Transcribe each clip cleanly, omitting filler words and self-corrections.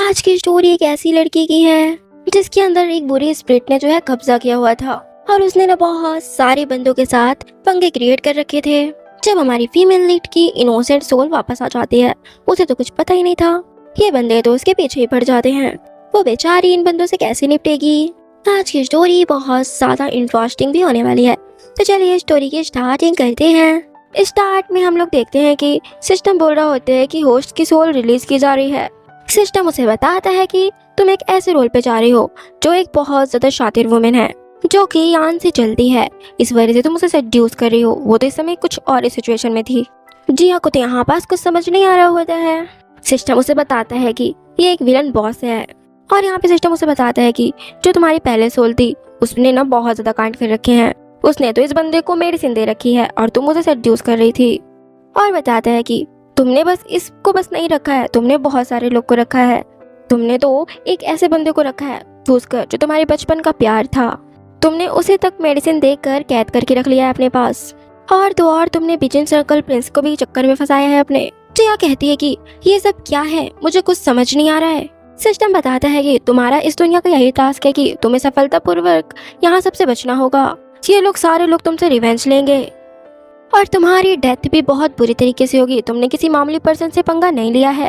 आज की स्टोरी एक ऐसी लड़की की है जिसके अंदर एक बुरी स्पिरिट ने जो है कब्जा किया हुआ था और उसने ना बहुत सारे बंदों के साथ पंगे क्रिएट कर रखे थे। जब हमारी फीमेल लीड की इनोसेंट सोल वापस आ जाती है, उसे तो कुछ पता ही नहीं था। ये बंदे तो उसके पीछे ही पड़ जाते हैं। वो बेचारी इन बंदों से कैसे निपटेगी। आज की स्टोरी बहुत ज्यादा इंटरेस्टिंग भी होने वाली है, तो चलिए स्टोरी की स्टार्टिंग करते हैं। स्टार्ट में हम लोग देखते हैं कि सिस्टम बोल रहा होता है कि होस्ट की सोल रिलीज की जा रही है। सिस्टम उसे बताता है कि तुम एक ऐसे रोल पे जा रही हो जो एक बहुत ज्यादा शातिर वुमेन है, जो कि यान से चलती है। इस वजह से तुम उसे सेड्यूस कर रही हो। वो तो इस समय कुछ और सिचुएशन में थी। जिया को तो यहाँ पास कुछ समझ नहीं आ रहा होता है। सिस्टम उसे बताता है कि ये एक विलन बॉस है, और यहाँ पे सिस्टम उसे बताता है कि जो तुम्हारी पहले सोल थी उसने ना बहुत ज्यादा कांड कर रखे हैं। उसने तो इस बंदे को मेडिसिन दे रखी है और तुम उसे सेड्यूस कर रही थी। और बताता है कि तुमने बस इसको बस नहीं रखा है, तुमने बहुत सारे लोग को रखा है। तुमने तो एक ऐसे बंदे को रखा है घुसकर जो तुम्हारे बचपन का प्यार था। तुमने उसे तक मेडिसिन देकर कैद करके रख लिया है अपने पास। और तो और तुमने बिजन सर्कल प्रिंस को भी चक्कर में फंसाया है अपने। जिया कहती है कि ये सब क्या है, मुझे कुछ समझ नहीं आ रहा है। सिस्टम बताता है कि तुम्हारा इस दुनिया का यही टास्क है कि तुम्हें सफलतापूर्वक यहाँ सबसे बचना होगा। ये लोग सारे लोग तुमसे रिवेंज लेंगे और तुम्हारी डेथ भी बहुत बुरी तरीके से होगी। तुमने किसी मामूली पर्सन से पंगा नहीं लिया है।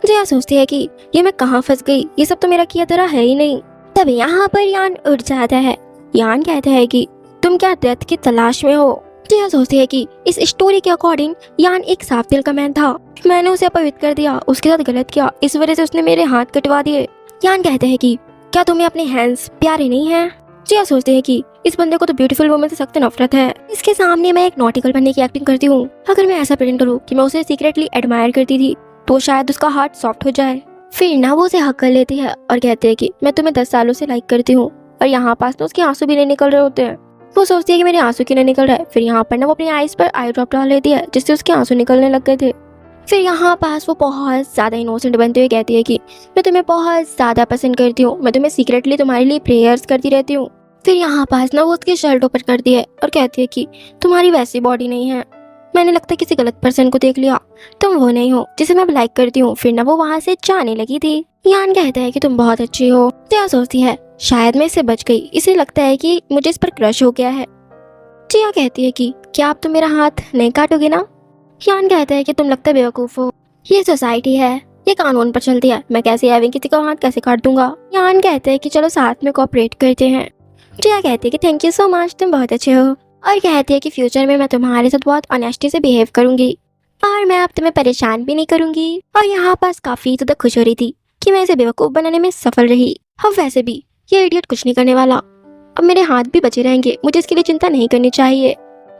जिया सोचती है कि ये मैं कहाँ फंस गई, ये सब तो मेरा किया धरा है ही नहीं। तभी यहाँ पर यान उठ जाता है। यान कहता है कि तुम क्या डेथ की तलाश में हो। जिया सोचती है कि इस स्टोरी के अकॉर्डिंग यान एक साफ दिल का मैन था। मैंने उसे अपवित्र कर दिया, उसके साथ गलत किया, इस वजह से उसने मेरे हाथ कटवा दिए। यान कहते हैं कि क्या तुम्हें अपने हैंड्स प्यारे नहीं है। जिया सोचते हैं कि इस बंदे को तो ब्यूटीफुल वुमन से सख्त नफरत है। इसके सामने मैं एक नॉटिकल बनने की एक्टिंग करती हूँ। अगर मैं ऐसा प्रेजेंट करूँ कि मैं उसे सीक्रेटली एडमायर करती थी तो शायद उसका हार्ट सॉफ्ट हो जाए। फिर ना वो उसे हक कर लेती है और कहते हैं कि मैं तुम्हें 10 सालों से लाइक करती हूँ। और यहाँ पास तो उसके आंसू भी नहीं निकल रहे होते हैं। वो सोचती है कि मेरे आंसू क्यों नहीं निकल रहा है। फिर यहाँ पर ना वो अपनी आईज पर आई ड्रॉप डाल लेती है जिससे उसके आंसू निकलने लग गए थे। फिर यहाँ पास वो बहुत ज्यादा इनोसेंट बनते हुए कहती है कि मैं तुम्हें बहुत ज्यादा पसंद करती हूँ, मैं तुम्हें सीक्रेटली तुम्हारे लिए प्रेयर्स करती रहती हूँ। फिर यहाँ पास ना वो उसकी शर्ट ऊपर करती है और कहती है कि तुम्हारी वैसी बॉडी नहीं है, मैंने लगता है किसी गलत पर्सन को देख लिया, तुम वो नहीं हो जिसे मैं लाइक करती हूँ। फिर ना वो वहाँ से जाने लगी थी। यान कहता है कि तुम बहुत अच्छी हो। जिया सोचती है शायद मैं इससे बच गई, इसे लगता है कि मुझे इस पर क्रश हो गया है। जिया कहती है कि क्या आप तो मेरा हाथ नहीं काटोगे ना। यान कहता है कि तुम लगता है बेवकूफ हो, ये सोसाइटी है, ये कानून पर चलती है, मैं कैसे आवी किसी का हाथ कैसे काट दूंगा। यान कहते हैं कि चलो साथ में कोऑपरेट करते हैं। जिया कहती है कि थैंक यू सो मच, तुम बहुत अच्छे हो। और कहती है कि फ्यूचर में मैं तुम्हारे साथ बहुत ऑनेस्टी से बिहेव करूंगी और मैं अब तुम्हें परेशान भी नहीं करूंगी। और यहाँ पास काफी ज्यादा खुश हो रही थी कि मैं इसे बेवकूफ बनाने में सफल रही। अब वैसे भी ये इडियट कुछ नहीं करने वाला, अब मेरे हाथ भी बचे रहेंगे, मुझे इसके लिए चिंता नहीं करनी चाहिए।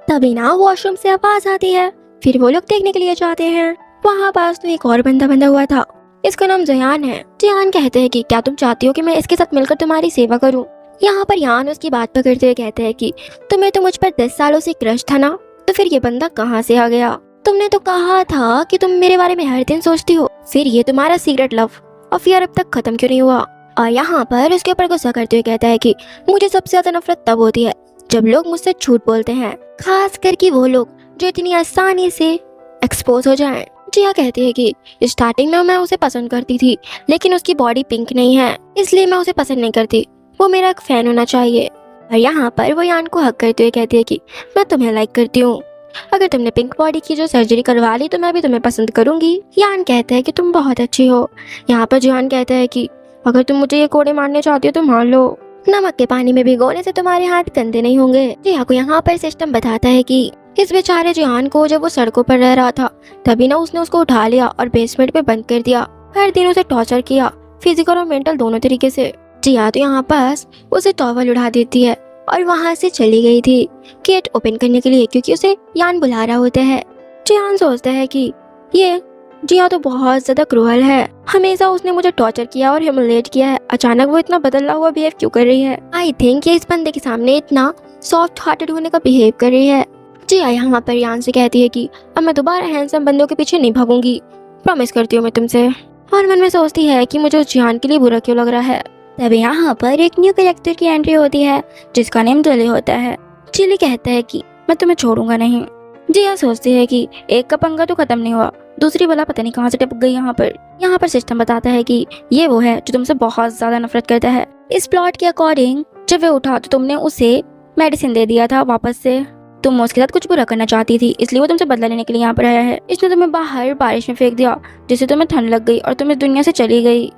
तभी ना वॉशरूम से आवाज आती है। फिर वो लोग देखने के लिए जाते हैं। वहाँ पास तो एक और बंदा बंधा हुआ था, इसका नाम जयान है। जयान कहते हैं कि क्या तुम चाहती हो कि मैं इसके साथ मिलकर तुम्हारी सेवा करूं। यहाँ पर यान उसकी बात पकड़ते हुए कहते हैं कि तुम्हें तो मुझ पर 10 सालों से क्रश था ना, तो फिर ये बंदा कहाँ से आ गया। तुमने तो कहा था कि तुम मेरे बारे में हर दिन सोचती हो, फिर ये तुम्हारा सीक्रेट लव अफेयर अब तक खत्म क्यों नहीं हुआ। और यहाँ पर उसके ऊपर गुस्सा करते हुए कहता है कि मुझे सबसे ज्यादा नफरत तब होती है जब लोग मुझसे झूठ बोलते हैं, खास करके वो लोग जो इतनी आसानी से एक्सपोज हो जाएं। जिया कहती है कि स्टार्टिंग में मैं उसे पसंद करती थी, लेकिन उसकी बॉडी पिंक नहीं है इसलिए मैं उसे पसंद नहीं करती, वो मेरा एक फैन होना चाहिए। और यहाँ पर वो यान को हक करते हुए कहती है कि मैं तुम्हें लाइक करती हूँ, अगर तुमने पिंक बॉडी की जो सर्जरी करवा ली तो मैं भी तुम्हें पसंद करूंगी। यान कहता है कि तुम बहुत अच्छी हो। यहाँ पर जियान कहता है कि अगर तुम मुझे ये कोड़े मारने चाहती हो तो मार लो, नमक के पानी में भिगोने से तुम्हारे हाथ गंदे नहीं होंगे। जिया को यहाँ पर सिस्टम बताता है कि इस बेचारे जियान को जब वो सड़कों पर रह रहा था तभी ना उसने उसको उठा लिया और बेसमेंट में बंद कर दिया। हर दिन उसे टॉर्चर किया, फिजिकल और मेंटल दोनों तरीके से। जिया तो यहाँ पास उसे टॉवल उड़ा देती है और वहाँ से चली गई थी गेट ओपन करने के लिए, क्योंकि उसे यान बुला रहा होता है। जियान सोचता है कि ये जिया तो बहुत ज्यादा क्रूअल है, हमेशा उसने मुझे टॉर्चर किया और ह्यूमिलेट किया है, अचानक वो इतना बदला हुआ बिहेव क्यों कर रही है। आई थिंक ये इस बंदे के सामने इतना सॉफ्ट हार्टेड होने का बिहेव कर रही है। जिया यहाँ पर यान से कहती है कि अब मैं दोबारा हैंडसम बंदों के पीछे नहीं भागूंगी, प्रॉमिस करती हूँ मैं तुमसे। और मन में सोचती है कि मुझे उस जियान के लिए बुरा क्यों लग रहा है। तभी यहाँ पर एक न्यू कैरेक्टर की एंट्री होती है जिसका नेम चिली होता है। चिली कहता है कि मैं तुम्हें छोड़ूंगा नहीं, जिया सोचती है कि एक का पंगा तो खत्म नहीं हुआ, दूसरी वाला पता नहीं कहाँ से टपक गई यहाँ पर। यहाँ पर सिस्टम बताता है कि ये वो है जो तुमसे बहुत ज्यादा नफरत करता है। इस प्लॉट के अकॉर्डिंग जब वो उठा तो तुमने उसे मेडिसिन दे दिया था वापस से। तुम उसके साथ कुछ बुरा करना चाहती थी, इसलिए वो तुमसे बदला लेने के लिए यहाँ पर आया है। इसने तुम्हें बाहर बारिश में फेंक दिया, जिससे तुम्हें ठंड लग गई और तुम इस दुनिया से चली गई।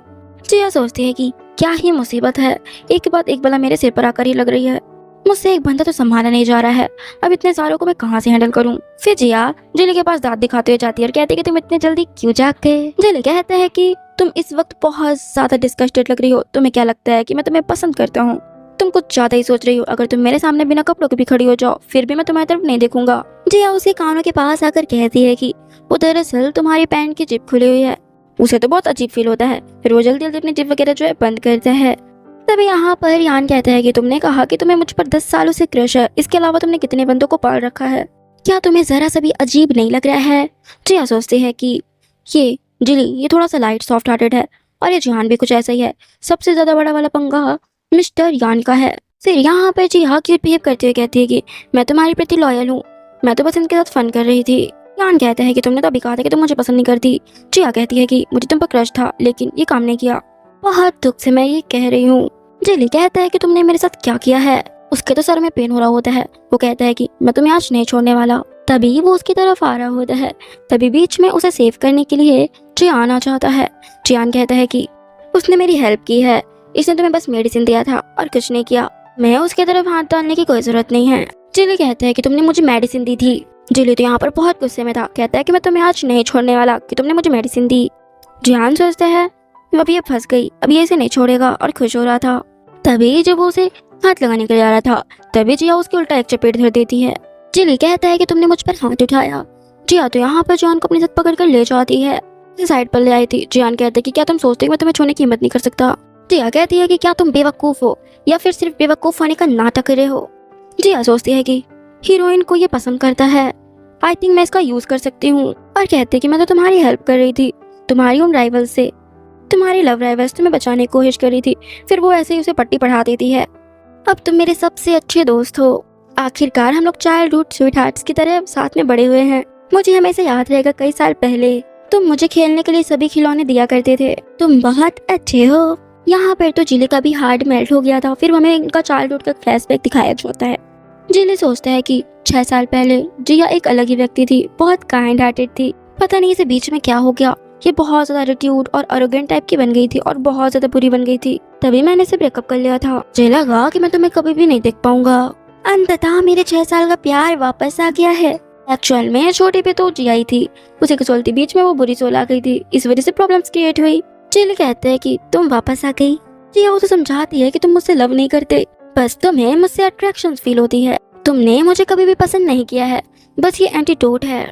जिया सोचती है कि क्या ही मुसीबत है, एक के बाद एक बला मेरे सिर पर आकर ही लग रही है। मुझसे एक बंदा तो संभाला नहीं जा रहा है, अब इतने सारों को मैं कहाँ से हैंडल करूँ। फिर जिया जिले के पास दांत दिखाते हुए जाती है और कहती है कि तुम इतने जल्दी क्यों जाग गए। जिले कहता है कि तुम इस वक्त बहुत ज्यादा डिस्कस्टेड लग रही हो, तुम्हें क्या लगता है कि मैं तुम्हें पसंद करता हूँ? तुम कुछ ज्यादा ही सोच रही हो, अगर तुम मेरे सामने बिना कपड़ों के भी खड़ी हो जाओ फिर भी मैं तुम्हारी तरफ नहीं देखूंगा। जिया उसके कानों के पास आकर कहती है कि वो दरअसल तुम्हारी पैंट की जिप खुली हुई है। उसे तो बहुत अजीब फील होता है, फिर वो जल्दी जल्दी अपनी जिप वगैरह जो है बंद करता है। तभी यहाँ पर यान कहता है कि तुमने कहा कि तुम्हें मुझ पर 10 सालों से क्रश है, इसके अलावा तुमने कितने बंदों को पाल रखा है, क्या तुम्हें जरा सा भी अजीब नहीं लग रहा है? जिया सोचती है कि ये थोड़ा सा लाइट सॉफ्ट हार्टेड है और ये जिहान भी कुछ ऐसा ही है। सबसे ज्यादा बड़ा वाला पंगा मिस्टर यान का है। फिर यहाँ पर जिया क्यूट बिहेव करते हुए कहती है कि मैं तुम्हारे प्रति लॉयल हूँ, मैं तो बस इनके साथ फन कर रही थी। यान कहता है कि तुमने तो अभी कहा था कि तुम मुझे पसंद नहीं करती। जिया कहती है कि मुझे तुम पर क्रश था लेकिन ये काम नहीं किया, बहुत दुख से मैं ये कह रही हूँ। जिली कहता है कि तुमने मेरे साथ क्या किया है। उसके तो सर में पेन हो रहा होता है, वो कहता है कि मैं तुम्हें आज नहीं छोड़ने वाला। तभी वो उसकी तरफ आ रहा होता है, तभी बीच में उसे सेव करने के लिए जियान आ जाता है। जियान कहता है कि उसने मेरी हेल्प की है, इसने तुम्हें बस मेडिसिन दिया था और कुछ नहीं किया, मैं उसके तरफ हाथ डालने की कोई जरूरत नहीं है। जिली कहता है कि तुमने मुझे मेडिसिन दी थी। जिली तो यहाँ पर बहुत गुस्से में था, कहता है कि मैं तुम्हें आज नहीं छोड़ने वाला कि तुमने मुझे मेडिसिन दी। जियान सोचता है अब ये फंस गई, अब ये इसे नहीं छोड़ेगा और खुश हो रहा था। तभी जब वो उसे हाथ लगाने के लिए आ रहा था तभी जिया उसके उल्टा एक चपेट धर देती है। जिली कहता है कि तुमने मुझ पर हाथ उठाया। जिया तो यहाँ पर जियान को अपने साथ पकड़ कर ले जाती है, उसे साइड पर ले आई थी। जियान कहता है कि क्या तुम सोचते हो मैं तुम्हें छूने की हिम्मत नहीं कर सकता? जिया कहती है कि क्या तुम बेवकूफ हो या फिर सिर्फ बेवकूफ होने का नाटक कर रहे हो? जिया सोचती है कि हीरोइन को ये पसंद करता है, आई थिंक मैं इसका यूज कर सकती हूँ। और कहती है कि मैं तो तुम्हारी हेल्प कर रही थी, तुम्हारी उन राइवल से, तुम्हारी लव राइवल्स तुम्हें बचाने की कोशिश कर रही थी, फिर वो ऐसे ही उसे पट्टी पढ़ा देती है। अब तुम मेरे सबसे अच्छे दोस्त हो, आखिरकार हम लोग चाइल्डहुड स्वीट हार्ट्स की तरह साथ में बड़े हुए हैं। मुझे हमेशा याद रहेगा कई साल पहले तुम मुझे खेलने के लिए सभी खिलौने दिया करते थे, तुम बहुत अच्छे हो। यहाँ पर तो जिले का भी हार्ट मेल्ट हो गया था। फिर हमें इनका चाइल्डहुड का फ्लैशबैक दिखाया जाता है। जिले सोचता है कि 6 साल पहले जिया एक अलग ही व्यक्ति थी, बहुत काइंड हार्टेड थी, पता नहीं इसे बीच में क्या हो गया, ये बहुत ज्यादा एटीट्यूड और अरोगेंट टाइप की बन गई थी और बहुत ज्यादा बुरी बन गई थी। तभी मैंने इसे ब्रेकअप कर लिया था, मुझे लगा कि मैं तुम्हें कभी भी नहीं देख पाऊंगा। अंततः मेरे 6 साल का प्यार वापस आ गया है। एक्चुअल में छोटे पे तो जिया ही थी, उसे के चलते बीच में वो बुरी सोल आ गई थी, इस वजह से प्रॉब्लम्स क्रिएट हुई। जिले कहते हैं कि तुम वापस आ गई। जिया उसे समझाती है कि तुम मुझसे लव नहीं करते, बस तुम्हें मुझसे अट्रैक्शन फील होती है, तुमने मुझे कभी भी पसंद नहीं किया है, बस ये एंटीडोट है।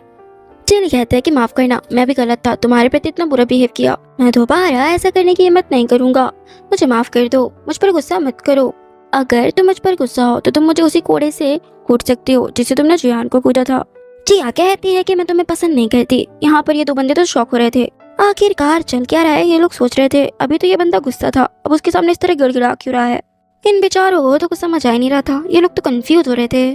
जिले कहते हैं कि माफ करना, मैं भी गलत था, तुम्हारे प्रति इतना बुरा बिहेव किया, मैं दोबारा ऐसा करने की हिम्मत नहीं करूंगा, मुझे माफ कर दो, मुझ पर गुस्सा मत करो। अगर तुम मुझ पर गुस्सा हो तो तुम मुझे उसी कोड़े से कूट सकती हो जिससे तुमने जियान को कूटा था। जिया कहती है कि मैं तुम्हें पसंद नहीं करती। यहाँ पर ये 2 बंदे तो शॉक हो रहे थे, आखिरकार चल क्या रहा है ये लोग सोच रहे थे। अभी तो ये बंदा गुस्सा था, अब उसके सामने इस तरह गिड़गिड़ा क्यों रहा है? इन बेचारों को तो कुछ समझ आ ही नहीं रहा था, ये लोग तो कंफ्यूज हो रहे थे।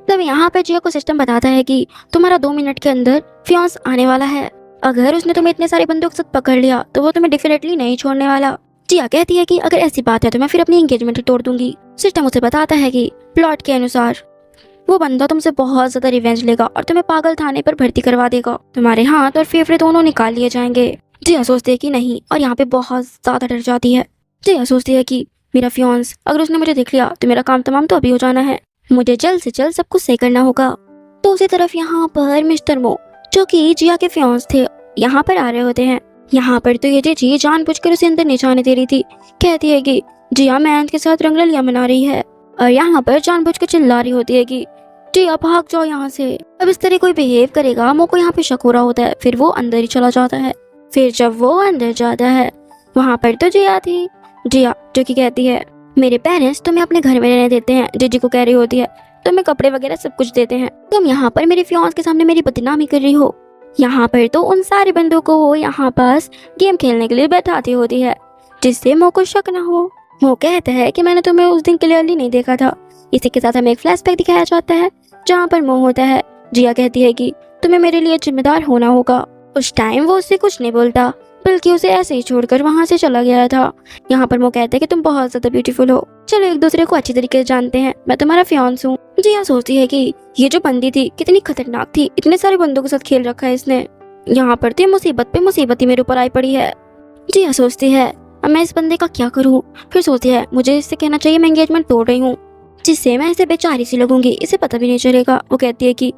तब यहाँ पे जिया को सिस्टम बताता है कि तुम्हारा 2 मिनट के अंदर फियांस आने वाला है, अगर उसने तुम्हें इतने सारे बंदों के साथ पकड़ लिया तो वो तुम्हें डेफिनेटली नहीं छोड़ने वाला। जिया कहती है कि अगर ऐसी बात है तो मैं फिर अपनी एंगेजमेंट ही तोड़ दूंगी। सिस्टम उसे बताता है कि प्लॉट के अनुसार वो बंदा तुमसे बहुत ज्यादा रिवेंज लेगा और तुम्हें पागल थाने पर भर्ती करवा देगा, तुम्हारे हाथ और फेफड़े दोनों निकाल लिए जाएंगे। जिया सोचती है कि नहीं, और यहाँ पे बहुत ज्यादा डर जाती है। जिया सोचती है कि मेरा फियांस अगर उसने मुझे देख लिया तो मेरा काम तमाम तो अभी हो जाना है, मुझे जल्द से जल्द सब कुछ सही करना होगा। तो उसी तरफ यहाँ पर मिस्टर मो जो कि जिया के फियांस थे यहाँ पर आ रहे होते हैं। यहाँ पर तो ये जी जानबूझकर उसे अंदर नहीं जाने दे रही थी, कहती है कि जिया मैंथ के साथ रंगरलिया मना रही है, और यहाँ पर जानबूझकर चिल्ला रही होती है कि जिया भाग जाओ यहाँ से। अब इस तरह कोई बिहेव करेगा, मो को यहाँ पे शक हो रहा होता है, फिर वो अंदर ही चला जाता है। फिर जब वो अंदर जाता है वहाँ पर तो जिया थी। जिया जो कि कहती है मेरे पेरेंट्स तुम्हें अपने घर में रहने देते हैं, जीजी को कह रही होती है, तुम्हें कपड़े वगैरह सब कुछ देते हैं, तुम यहाँ पर मेरे फियांस के सामने मेरी बदनामी कर रही हो। यहाँ पर तो उन सारे बंदों को वो यहाँ पास गेम खेलने के लिए बैठाती होती है जिससे मो को शक ना हो। वो कहता है कि मैंने तुम्हें उस दिन क्लियरली नहीं देखा था। इसी के साथ हमें एक फ्लैशबैक दिखाया जाता है जहाँ पर मो होता है जिया कहती है कि तुम्हें मेरे लिए जिम्मेदार होना होगा। उस टाइम वो उससे कुछ नहीं बोलता, बल्कि उसे ऐसे ही छोड़कर वहाँ से चला गया था। यहाँ पर वो कहता है कि तुम बहुत ज्यादा ब्यूटीफुल हो, चलो एक दूसरे को अच्छी तरीके से जानते हैं, मैं तुम्हारा फियांस हूँ। जिया सोचती है कि ये जो बंदी थी कितनी खतरनाक थी, इतने सारे बंदों के साथ खेल रखा है इसने। यहाँ पर तो मुसीबत पे मुसीबत ही मेरे ऊपर आई पड़ी है। जिया सोचती है अब मैं इस बंदे का क्या करूँ। फिर सोचती है मुझे इससे कहना चाहिए मैं एंगेजमेंट तोड़ रही हूँ, जिससे मैं इसे बेचारी सी लगूंगी, इसे पता भी नहीं चलेगा। वो कहती है कि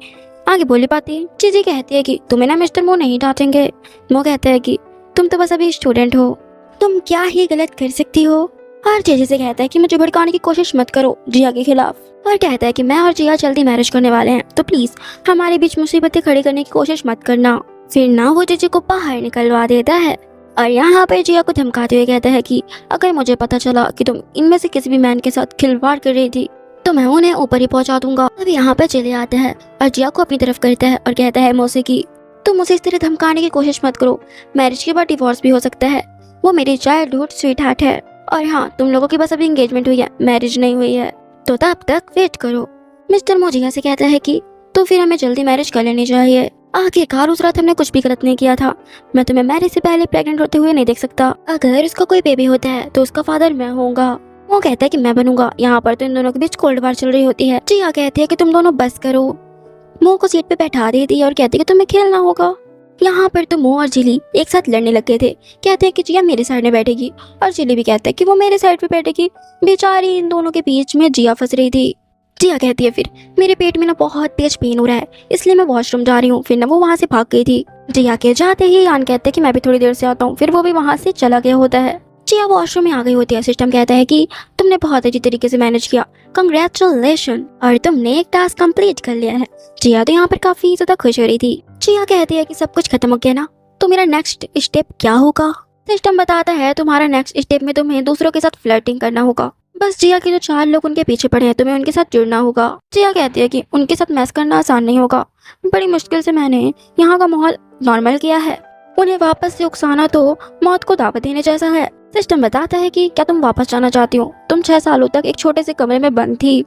आगे बोली पाती। चीजी कहती है कि तुम्हें ना मिस्टर मो नहीं डांटेंगे। वो कहता है कि तुम तो बस अभी स्टूडेंट हो, तुम क्या ही गलत कर सकती हो। और चीजी से कहता है कि मुझे भड़काने की कोशिश मत करो जिया के खिलाफ, और कहता है कि मैं और जिया जल्दी मैरिज करने वाले हैं, तो प्लीज हमारे बीच मुसीबतें खड़ी करने की कोशिश मत करना। फिर ना वो चीजी को बाहर निकलवा देता है और यहाँ पर जिया को धमकाते हुए कहता है कि अगर मुझे पता चला कि तुम इनमें से किसी भी मैन के साथ खिलवाड़ कर रही थी तो मैं उन्हें ऊपर ही पहुंचा दूंगा। अब यहाँ पर चले आता है और जिया को अपनी तरफ करता है और कहता है मोसे की तुम मुझे इस तरह धमकाने की कोशिश मत करो, मैरिज के बाद डिवोर्स भी हो सकता है, वो मेरी चाइल्डहुड स्वीट हार्ट है। और हाँ, तुम लोगों की बस अभी एंगेजमेंट हुई है, मैरिज नहीं हुई है, तो तब तक वेट करो। मिस्टर मो जिया से कहता है कि तो फिर हमें जल्दी मैरिज कर लेनी चाहिए, आखिरकार उस रात हमने कुछ भी गलत नहीं किया था, मैं तुम्हें मैरिज से पहले प्रेग्नेंट होते हुए नहीं देख सकता, अगर उसका कोई बेबी होता है तो उसका फादर मैं होऊंगा। वो कहता है कि मैं बनूंगा। यहाँ पर तो इन दोनों के बीच कोल्ड वार चल रही होती है। जिया कहती है कि तुम दोनों बस करो। मो को सीट पे बैठा देती है और कहती है कि तुम्हें खेलना होगा। यहाँ पर तो मो और जिली एक साथ लड़ने लग गए थे। कहते हैं कि जिया मेरे साइड में बैठेगी और जिली भी कहता है कि वो मेरे साइड पे बैठेगी। बेचारी इन दोनों के बीच में जिया फंस रही थी। जिया कहती है फिर मेरे पेट में ना बहुत तेज पेन हो रहा है, इसलिए मैं वॉशरूम जा रही हूँ। फिर ना वो वहाँ से भाग गई थी। जिया के जाते ही यान कहते हैं कि मैं भी थोड़ी देर से आता हूँ। फिर वो भी वहाँ से चला गया होता है। जिया वॉशरूम में आ गई होती है। सिस्टम कहता है कि तुमने बहुत अच्छी तरीके से मैनेज किया, कंग्रेचुलेशन, और तुमने एक टास्क कंप्लीट कर लिया है। जिया तो यहाँ पर काफी ज्यादा खुश हो रही थी। जिया कहती है कि सब कुछ खत्म हो गया ना, तो मेरा नेक्स्ट स्टेप क्या होगा। सिस्टम बताता है तुम्हारा नेक्स्ट स्टेप में तुम्हें दूसरों के साथ फ्लर्टिंग करना होगा। बस जिया के जो 4 लोग उनके पीछे पड़े हैं, तुम्हें उनके साथ जुड़ना होगा। जिया कहती है कि उनके साथ मैस करना आसान नहीं होगा, बड़ी मुश्किल से मैंने यहाँ का माहौल नॉर्मल किया है, उन्हें वापस से उकसाना तो मौत को दावत देने जैसा है। सिस्टम बताता है कि क्या तुम वापस जाना चाहती हो, तुम 6 सालों तक एक छोटे से कमरे में बंद थी।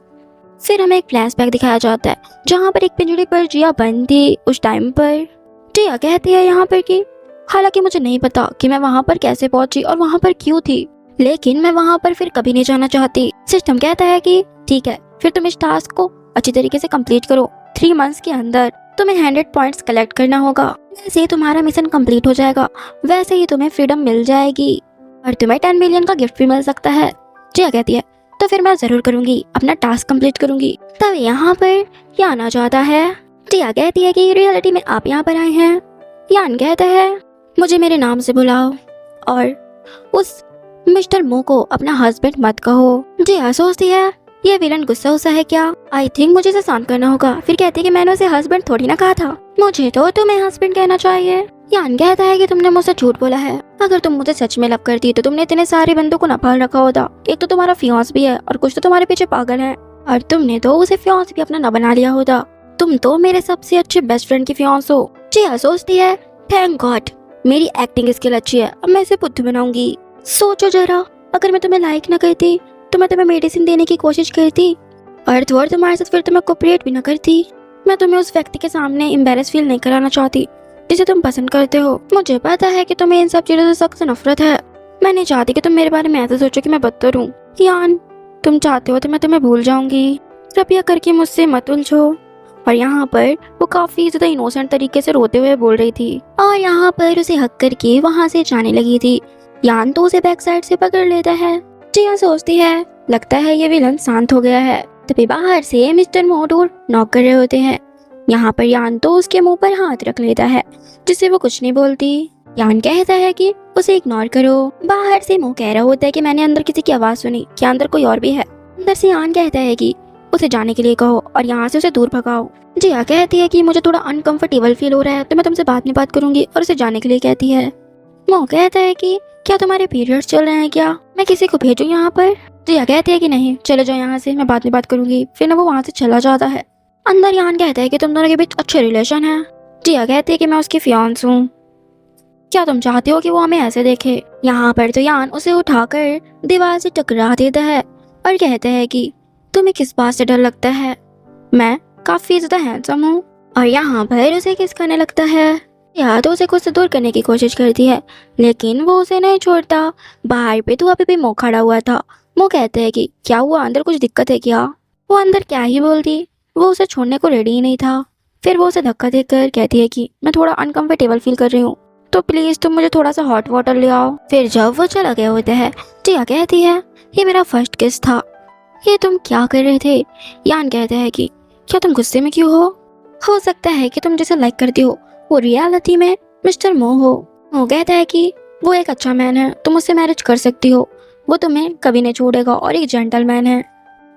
फिर हमें एक फ्लैशबैक दिखाया जाता है जहाँ पर एक पिंजड़े पर जिया बंद थी। उस टाइम पर जिया कहती है यहाँ पर कि हालांकि मुझे नहीं पता कि मैं वहाँ पर कैसे पहुंची और वहाँ पर क्यों थी, लेकिन मैं वहाँ पर फिर कभी नहीं जाना चाहती। सिस्टम कहता है कि ठीक है, फिर तुम इस टास्क को अच्छी तरीके से कंप्लीट करो। 3 मंथ्स के अंदर तुम्हें 100 पॉइंट्स कलेक्ट करना होगा, वैसे ही तुम्हारा मिशन कंप्लीट हो जाएगा, वैसे ही तुम्हें फ्रीडम मिल जाएगी और तुम्हें 10 मिलियन का गिफ्ट भी मिल सकता है। जिया कहती है तो फिर मैं जरूर करूंगी, अपना टास्क कंप्लीट करूंगी। तब यहाँ पर यान आ जाता है। जिया कहती है कि रियलिटी में आप यहाँ पर आए हैं। यान कहता है मुझे मेरे नाम से बुलाओ और उस मिस्टर मो को अपना हस्बैंड मत कहो। जिया सोचती है ये विलन गुस्सा उसा है क्या, आई थिंक मुझे इसे शांत करना होगा। फिर कहती है कि मैंने उसे हस्बैंड थोड़ी ना कहा था, मुझे तो तुम्हें हस्बैंड कहना चाहिए। यान कहता है कि तुमने मुझसे झूठ बोला है, अगर तुम मुझे सच में लव करती तो तुमने इतने सारे बंदों को न पाल रखा होता। एक तो तुम्हारा फियांस भी है और कुछ तो तुम्हारे पीछे पागल है, और तुमने तो उसे फियांस भी अपना न बना लिया होता। तुम तो मेरे सबसे अच्छे बेस्ट फ्रेंड की फियांस हो। जिया सोचती है थैंक गॉड मेरी एक्टिंग स्किल अच्छी है, अब मैं इसे बुद्धू बनाऊंगी। सोचो जरा, अगर मैं तुम्हें लाइक न करती तो मैं तुम्हें मेडिसिन देने की कोशिश करती और तुम्हारे साथ फिर तुम्हें कोऑपरेट भी न करती। मैं तुम्हें उस व्यक्ति के सामने एम्बैरेस फील नहीं कराना चाहती जिसे तुम पसंद करते हो। मुझे पता है कि तुम्हें इन सब चीजों से सख्त नफरत है, मैं नहीं चाहती कि तुम मेरे बारे में ऐसे सोचो कि मैं बदतर हूँ। यान तुम चाहते हो तो मैं तुम्हें भूल जाऊंगी, कृपया करके मुझसे मत उलझो। और यहाँ पर वो काफी ज्यादा इनोसेंट तरीके से रोते हुए बोल रही थी और यहाँ पर उसे हक करके वहाँ से जाने लगी थी। यान तो उसे बैक साइड से पकड़ लेता है। जिया सोचती है लगता है ये विलन शांत हो गया है। तभी बाहर से मिस्टर मो डोर नॉक कर रहे होते हैं। यहाँ पर यान तो उसके मुंह पर हाथ रख लेता है जिससे वो कुछ नहीं बोलती। यान कहता है कि उसे इग्नोर करो। बाहर से मो कह रहा होता है कि मैंने अंदर किसी की आवाज सुनी, क्या अंदर कोई और भी है। अंदर से यान कहता है कि उसे जाने के लिए कहो और यहाँ से उसे दूर भगाओ। जिया कहती है कि मुझे थोड़ा अनकंफर्टेबल फील हो रहा है तो मैं तुमसे बाद में बात करूंगी और उसे जाने के लिए कहती है। मो कहता है कि क्या तुम्हारे पीरियड्स चल रहे हैं क्या, मैं किसी को भेजूं यहाँ पर। जिया कहती है कि नहीं, चले जाओ यहाँ से, मैं बाद में बात करूंगी। फिर ना वो वहाँ से चला जाता है। अंदर यान कहता है कि तुम दोनों के बीच अच्छे रिलेशन है। जिया कहती है कि मैं उसकी फियांस हूँ, क्या तुम चाहते हो कि वो हमें ऐसे देखे। यहाँ पर तो यान उसे उठाकर दीवार से टकरा देता है और कहता है कि तुम्हें किस बात से डर लगता है, मैं काफी ज्यादा हैंडसम हूँ और यहाँ पर उसे किस करने लगता है। या तो उसे खुद से दूर करने की कोशिश करती है, लेकिन वो उसे नहीं छोड़ता। बाहर पे तो अभी भी मो खड़ा हुआ था। मो कहते हैं कि क्या हुआ, अंदर कुछ दिक्कत है क्या। वो अंदर क्या ही बोलती, वो उसे छोड़ने को रेडी ही नहीं था। फिर वो उसे धक्का देकर कहती है कि मैं थोड़ा अनकंफर्टेबल फील कर रही हूँ, तो प्लीज तुम मुझे थोड़ा सा हॉट वाटर ले आओ। फिर जब वो चला गया होता है, जिया कहती है ये मेरा फर्स्ट किस था, ये तुम क्या कर रहे थे। यान कहता है कि क्या तुम गुस्से में क्यों हो सकता है कि तुम जिसे लाइक करती हो वो रियलिटी में मिस्टर मो हो। वो कहता है कि वो एक अच्छा मैन है, तुम उससे मैरिज कर सकती हो, वो तुम्हें कभी नहीं छोड़ेगा और एक जेंटलमैन है,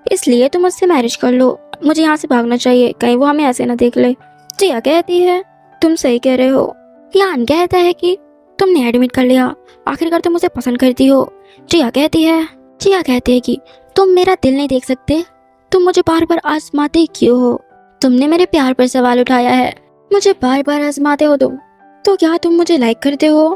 इसलिए तुम उससे मैरिज कर लो। मुझे यहाँ से भागना चाहिए, कहीं वो हमें ऐसे ना देख ले। जिया कहती है तुम सही कह रहे हो। यान कहता है कि तुमने एडमिट कर लिया, आखिरकार तुम मुझे पसंद करती हो। जिया कहती है कि तुम मेरा दिल नहीं देख सकते, तुम मुझे बार बार आजमाते क्यों हो। तुमने मेरे प्यार पर सवाल उठाया है, मुझे बार बार आजमाते हो तुम, तो क्या तुम मुझे लाइक करते हो।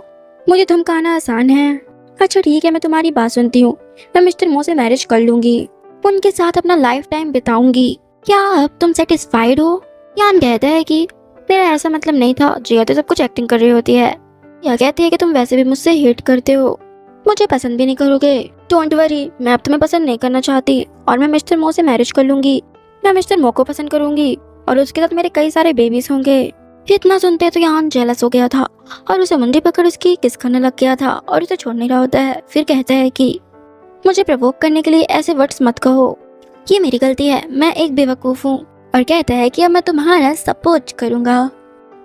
मुझे धमकाना आसान है। अच्छा ठीक है, मैं तुम्हारी बात सुनती हूँ, मैं मिस्टर मो से मैरिज कर लूंगी, उनके साथ अपना लाइफ टाइम बिताऊंगी। क्या अब तुम सेटिस्फाइड हो। यान कहता है कि मेरा ऐसा मतलब नहीं था, जिया तो सब कुछ एक्टिंग कर रही होती है। यह कहती है कि तुम वैसे भी मुझसे हेट करते हो, मुझे पसंद भी नहीं करोगे। डोंट वरी, मैं अब तुम्हें पसंद नहीं करना चाहती और मैं मिस्टर मो से मैरिज कर लूंगी। मैं मिस्टर मो को पसंद करूंगी और उसके साथ मेरे कई सारे बेबीज होंगे। इतना सुनते तो यान जेलस हो गया था और उसे मुंडी पकड़ उसकी किस करने लग गया था और उसे छोड़ नहीं रहा होता है। फिर कहता है कि मुझे प्रवोक करने के लिए ऐसे वर्ड्स मत कहो, ये मेरी गलती है, मैं एक बेवकूफ हूँ। और कहता है कि अब मैं तुम्हारा सपोर्ट करूंगा।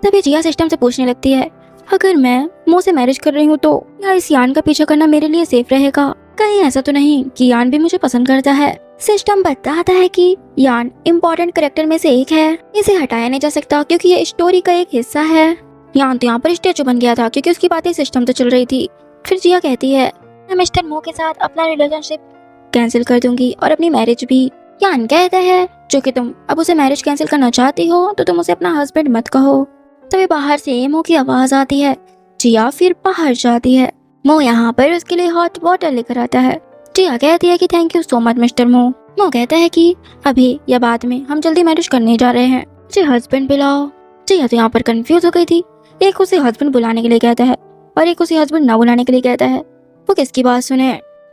तभी जिया सिस्टम से पूछने लगती है अगर मैं मो से मैरिज कर रही हूँ तो क्या इस यान का पीछा करना मेरे लिए सेफ रहेगा। कहीं ऐसा तो नहीं कि यान भी मुझे पसंद करता है। सिस्टम बताता है कि यान इम्पोर्टेंट करेक्टर में से एक है, इसे हटाया नहीं जा सकता क्योंकि ये स्टोरी का एक हिस्सा है। यान तो यहाँ पर स्टेचू बन गया था क्योंकि उसकी बातें सिस्टम तो चल रही थी। फिर जिया कहती है मैं मिस्टर मो के साथ अपना रिलेशनशिप कैंसिल कर दूंगी और अपनी मैरिज भी। यान कहता है जो कि तुम अब उसे मैरिज कैंसिल करना चाहती हो तो तुम उसे अपना हस्बैंड मत कहो। तभी बाहर से मो की आवाज आती है। जिया फिर बाहर जाती है। मो यहाँ पर उसके लिए हॉट वाटर लेकर आता है। जिया कहती है कि thank you so much mister मो। मो कहता है कि अभी या बाद में, हम जल्दी मैरिज करने जा रहे हैं, मुझे हस्बैंड बुलाओ। जिया तो यहाँ पर कंफ्यूज हो गई थी, एक उसे हस्बैंड बुलाने के लिए कहता है और एक उसे हस्बैंड ना बुलाने के लिए कहता है। वो किसकी बात सुने।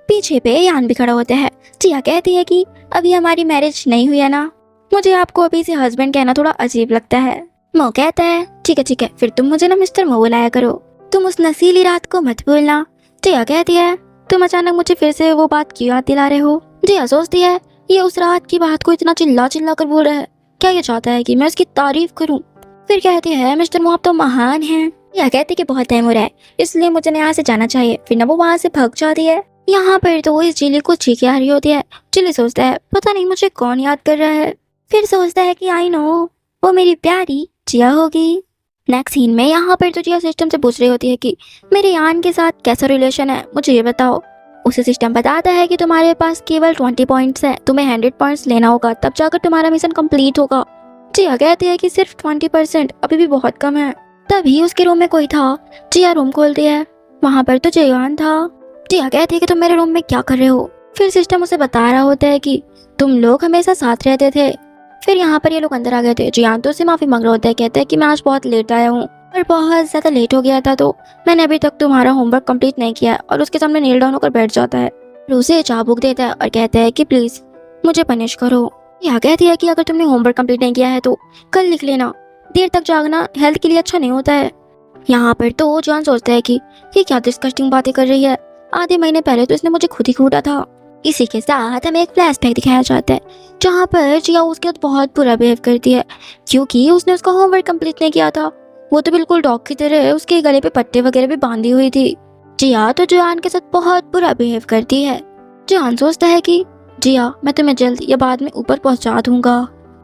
पीछे पे यान भी खड़ा होता है। जिया कहती है कि अभी हमारी मैरिज नहीं हुई है ना, मुझे आपको अभी से हस्बैंड कहना थोड़ा अजीब लगता है। मो कहता है ठीक है, फिर तुम मुझे ना मिस्टर मो बुलाया करो, तुम उस नसीली रात को मत भूलना। जिया कहती है तुम अचानक मुझे फिर से वो बात क्यों याद दिला रहे हो। जिया सोचती है ये उस रात की बात को इतना चिल्ला चिल्ला कर बोल रहा है, क्या ये चाहता है कि मैं उसकी तारीफ करूं। फिर कहती है मिस्टर मो आप तो महान हैं। जिया कहती है कि बहुत टाइम हो रहा है इसलिए मुझे यहाँ से जाना चाहिए। फिर ना वो वहाँ से भाग जाती है। यहाँ पर तो वो इस जिली को चीखें आ रही होती है। जिली सोचता है पता नहीं मुझे कौन याद कर रहा है। फिर सोचता है कि आई नो वो मेरी प्यारी जिया होगी। नेक्स्ट सीन में यहाँ पर तो जिया सिस्टम से पूछ रही होती है कि मेरे यान के साथ कैसा रिलेशन है, मुझे ये बताओ। उसे सिस्टम बताता है कि तुम्हारे पास केवल 20 पॉइंट्स हैं, तुम्हें 100 पॉइंट्स लेना होगा तब जाकर तुम्हारा मिशन कंप्लीट होगा। जिया कहती है कि सिर्फ 20% अभी भी बहुत कम है। तभी उसके रूम में कोई था। जिया रूम खोलती है, वहाँ पर तो जयान था। जिया कहती है कि तुम मेरे रूम में क्या कर रहे हो। फिर सिस्टम उसे बता रहा होता है कि तुम लोग हमेशा साथ रहते थे। फिर यहाँ पर ये लोग अंदर आ गए थे। जियान तो उससे माफी मांग रहा होता है, कहते हैं कि मैं आज बहुत लेट आया हूँ और बहुत ज्यादा लेट हो गया था, तो मैंने अभी तक तुम्हारा होमवर्क कंप्लीट नहीं किया और उसके सामने नील डाउन होकर बैठ जाता है। फिर उसे चाबुक देता है और कहता है कि प्लीज मुझे पनिश करो। यह कहती है कि अगर तुमने होमवर्क कंप्लीट नहीं किया है तो कल लिख लेना, देर तक जागना हेल्थ के लिए अच्छा नहीं होता है। यहाँ पर तो जियान सोचता है कि ये क्या डिस्कस्टिंग बातें कर रही है, आधे महीने पहले तो इसने मुझे खुद ही घूटा था। इसी के साथ हमें एक फ्लैशबैक दिखाया जाता है जहाँ पर जिया उसके साथ बहुत बुरा बिहेव करती है क्योंकि उसने उसका होमवर्क कंप्लीट नहीं किया था। वो तो बिल्कुल डॉग की तरह उसके गले पे पट्टे वगैरह भी बांधी हुई थी। जिया तो जियान के साथ बहुत बुरा बिहेव करती है। जियान सोचता है कि जिया मैं तुम्हें जल्द या बाद में ऊपर पहुंचा दूंगा।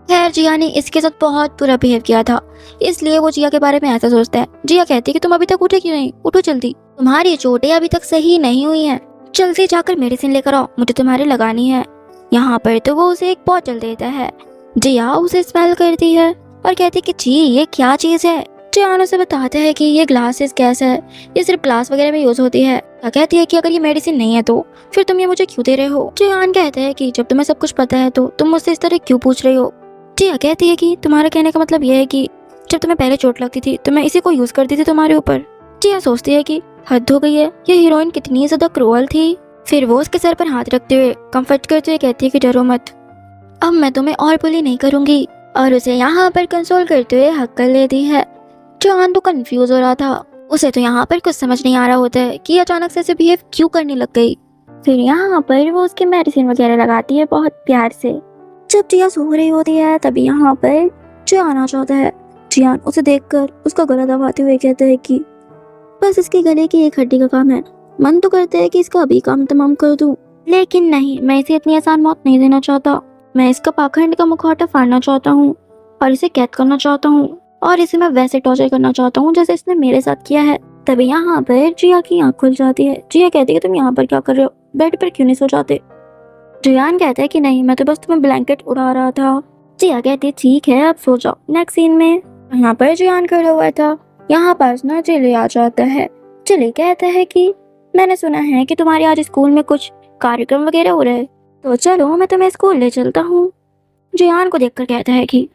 खैर जिया ने इसके साथ बहुत बुरा बिहेव किया था, इसलिए वो जिया के बारे में ऐसा सोचता है। जिया कहती है कि तुम अभी तक उठे क्यों नहीं, उठो जल्दी, तुम्हारी चोटें अभी तक सही नहीं हुई हैं, जल्दी जाकर मेडिसिन लेकर आओ, मुझे तुम्हारे लगानी है। यहाँ पर तो वो उसे एक बोतल देता है। जिया उसे स्मेल करती है और कहती है कि जी ये क्या चीज है। जियान उसे बताता है कि ये ग्लासेस गैस है, ये सिर्फ ग्लास वगैरह में यूज होती है। कहती है कि अगर ये मेडिसिन नहीं है तो फिर तुम ये मुझे क्यों दे रहे हो। जियान कहता है कि जब तुम्हें सब कुछ पता है तो तुम मुझसे इस तरह क्यों पूछ रही हो। जिया कहती है कि तुम्हारा कहने का मतलब यह है कि जब तुम्हें पहले चोट लगती थी तो मैं इसी को यूज करती थी तुम्हारे ऊपर। जिया सोचती है कि हद हो गई है, ये हीरोइन कितनी ज्यादा क्रूअल थी। फिर वो उसके सर पर हाथ रखते हुए कंफर्ट करते हुए कहती है कि डरो मत, अब मैं तुम्हें और बुली नहीं करूंगी, और उसे यहाँ पर कंसोल करते हुए हक कर लेती है। जॉन तो कंफ्यूज हो रहा था, उसे तो यहाँ पर कुछ समझ नहीं आ रहा होता है कि अचानक से ऐसे बिहेव क्यों करने लग गई। फिर यहाँ पर वो उसके मेडिसिन वगैरह लगाती है बहुत प्यार से। जब जिया सो रही होती है तभी यहाँ पर जियान आ जाता है। जियान उसे देखकर उसका गला दबाते हुए कहता है कि बस इसके गले की एक हड्डी का काम है, मन तो करता है कि इसका अभी काम तमाम कर दूं, लेकिन नहीं, मैं इसे इतनी आसान मौत नहीं देना चाहता। मैं इसका पाखंड का मुखौटा फाड़ना चाहता हूँ और इसे कैद करना चाहता हूँ, और इसे मैं वैसे टॉर्चर करना चाहता हूँ जैसे इसने मेरे साथ किया है। तभी यहाँ पर जिया की आँख खुल जाती है। जिया कहती है कि तुम यहाँ पर क्या कर रहे हो, बेड पर क्यों नहीं सो जाते। जियान कहता है कि नहीं, मैं तो बस तुम्हें ब्लैंकेट उड़ा रहा था। जिया कहती है ठीक है, अब सो जाओ। नेक्स्ट सीन में यहाँ पर जियान खड़ा हुआ था, यहाँ पास ना चिली आ जाता है। चिली कहता है कि मैंने सुना है कि तुम्हारे आज स्कूल में कुछ कार्यक्रम वगैरह हो रहे हैं, तो चलो मैं तुम्हें स्कूल ले चलता हूँ। जियान को देखकर कहता है कि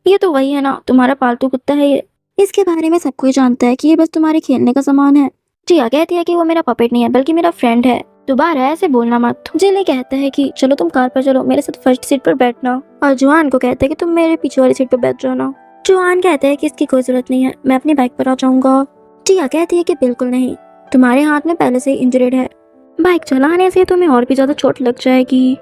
ये तो वही है ना, तुम्हारा पालतू कुत्ता है ये, इसके बारे में सब कोई जानता है कि ये बस तुम्हारे खेलने का सामान है। जिया कहती है कि वो मेरा पपेट नहीं है बल्कि मेरा फ्रेंड है, दोबारा ऐसे बोलना मत। जिली कहता है कि चलो तुम कार पर चलो, मेरे साथ फर्स्ट सीट पर बैठना, और जुआन को कहता है कि तुम मेरे पीछे वाली सीट पर बैठ जाना। जुआन कहता है कि इसकी कोई जरूरत नहीं है, मैं अपनी बाइक पर आ जाऊंगा। जिया कहती है कि बिल्कुल नहीं, तुम्हारे हाथ में पहले से ही इंजर्ड है, बाइक चलाने से तुम्हें और भी ज्यादा चोट लग जाएगी।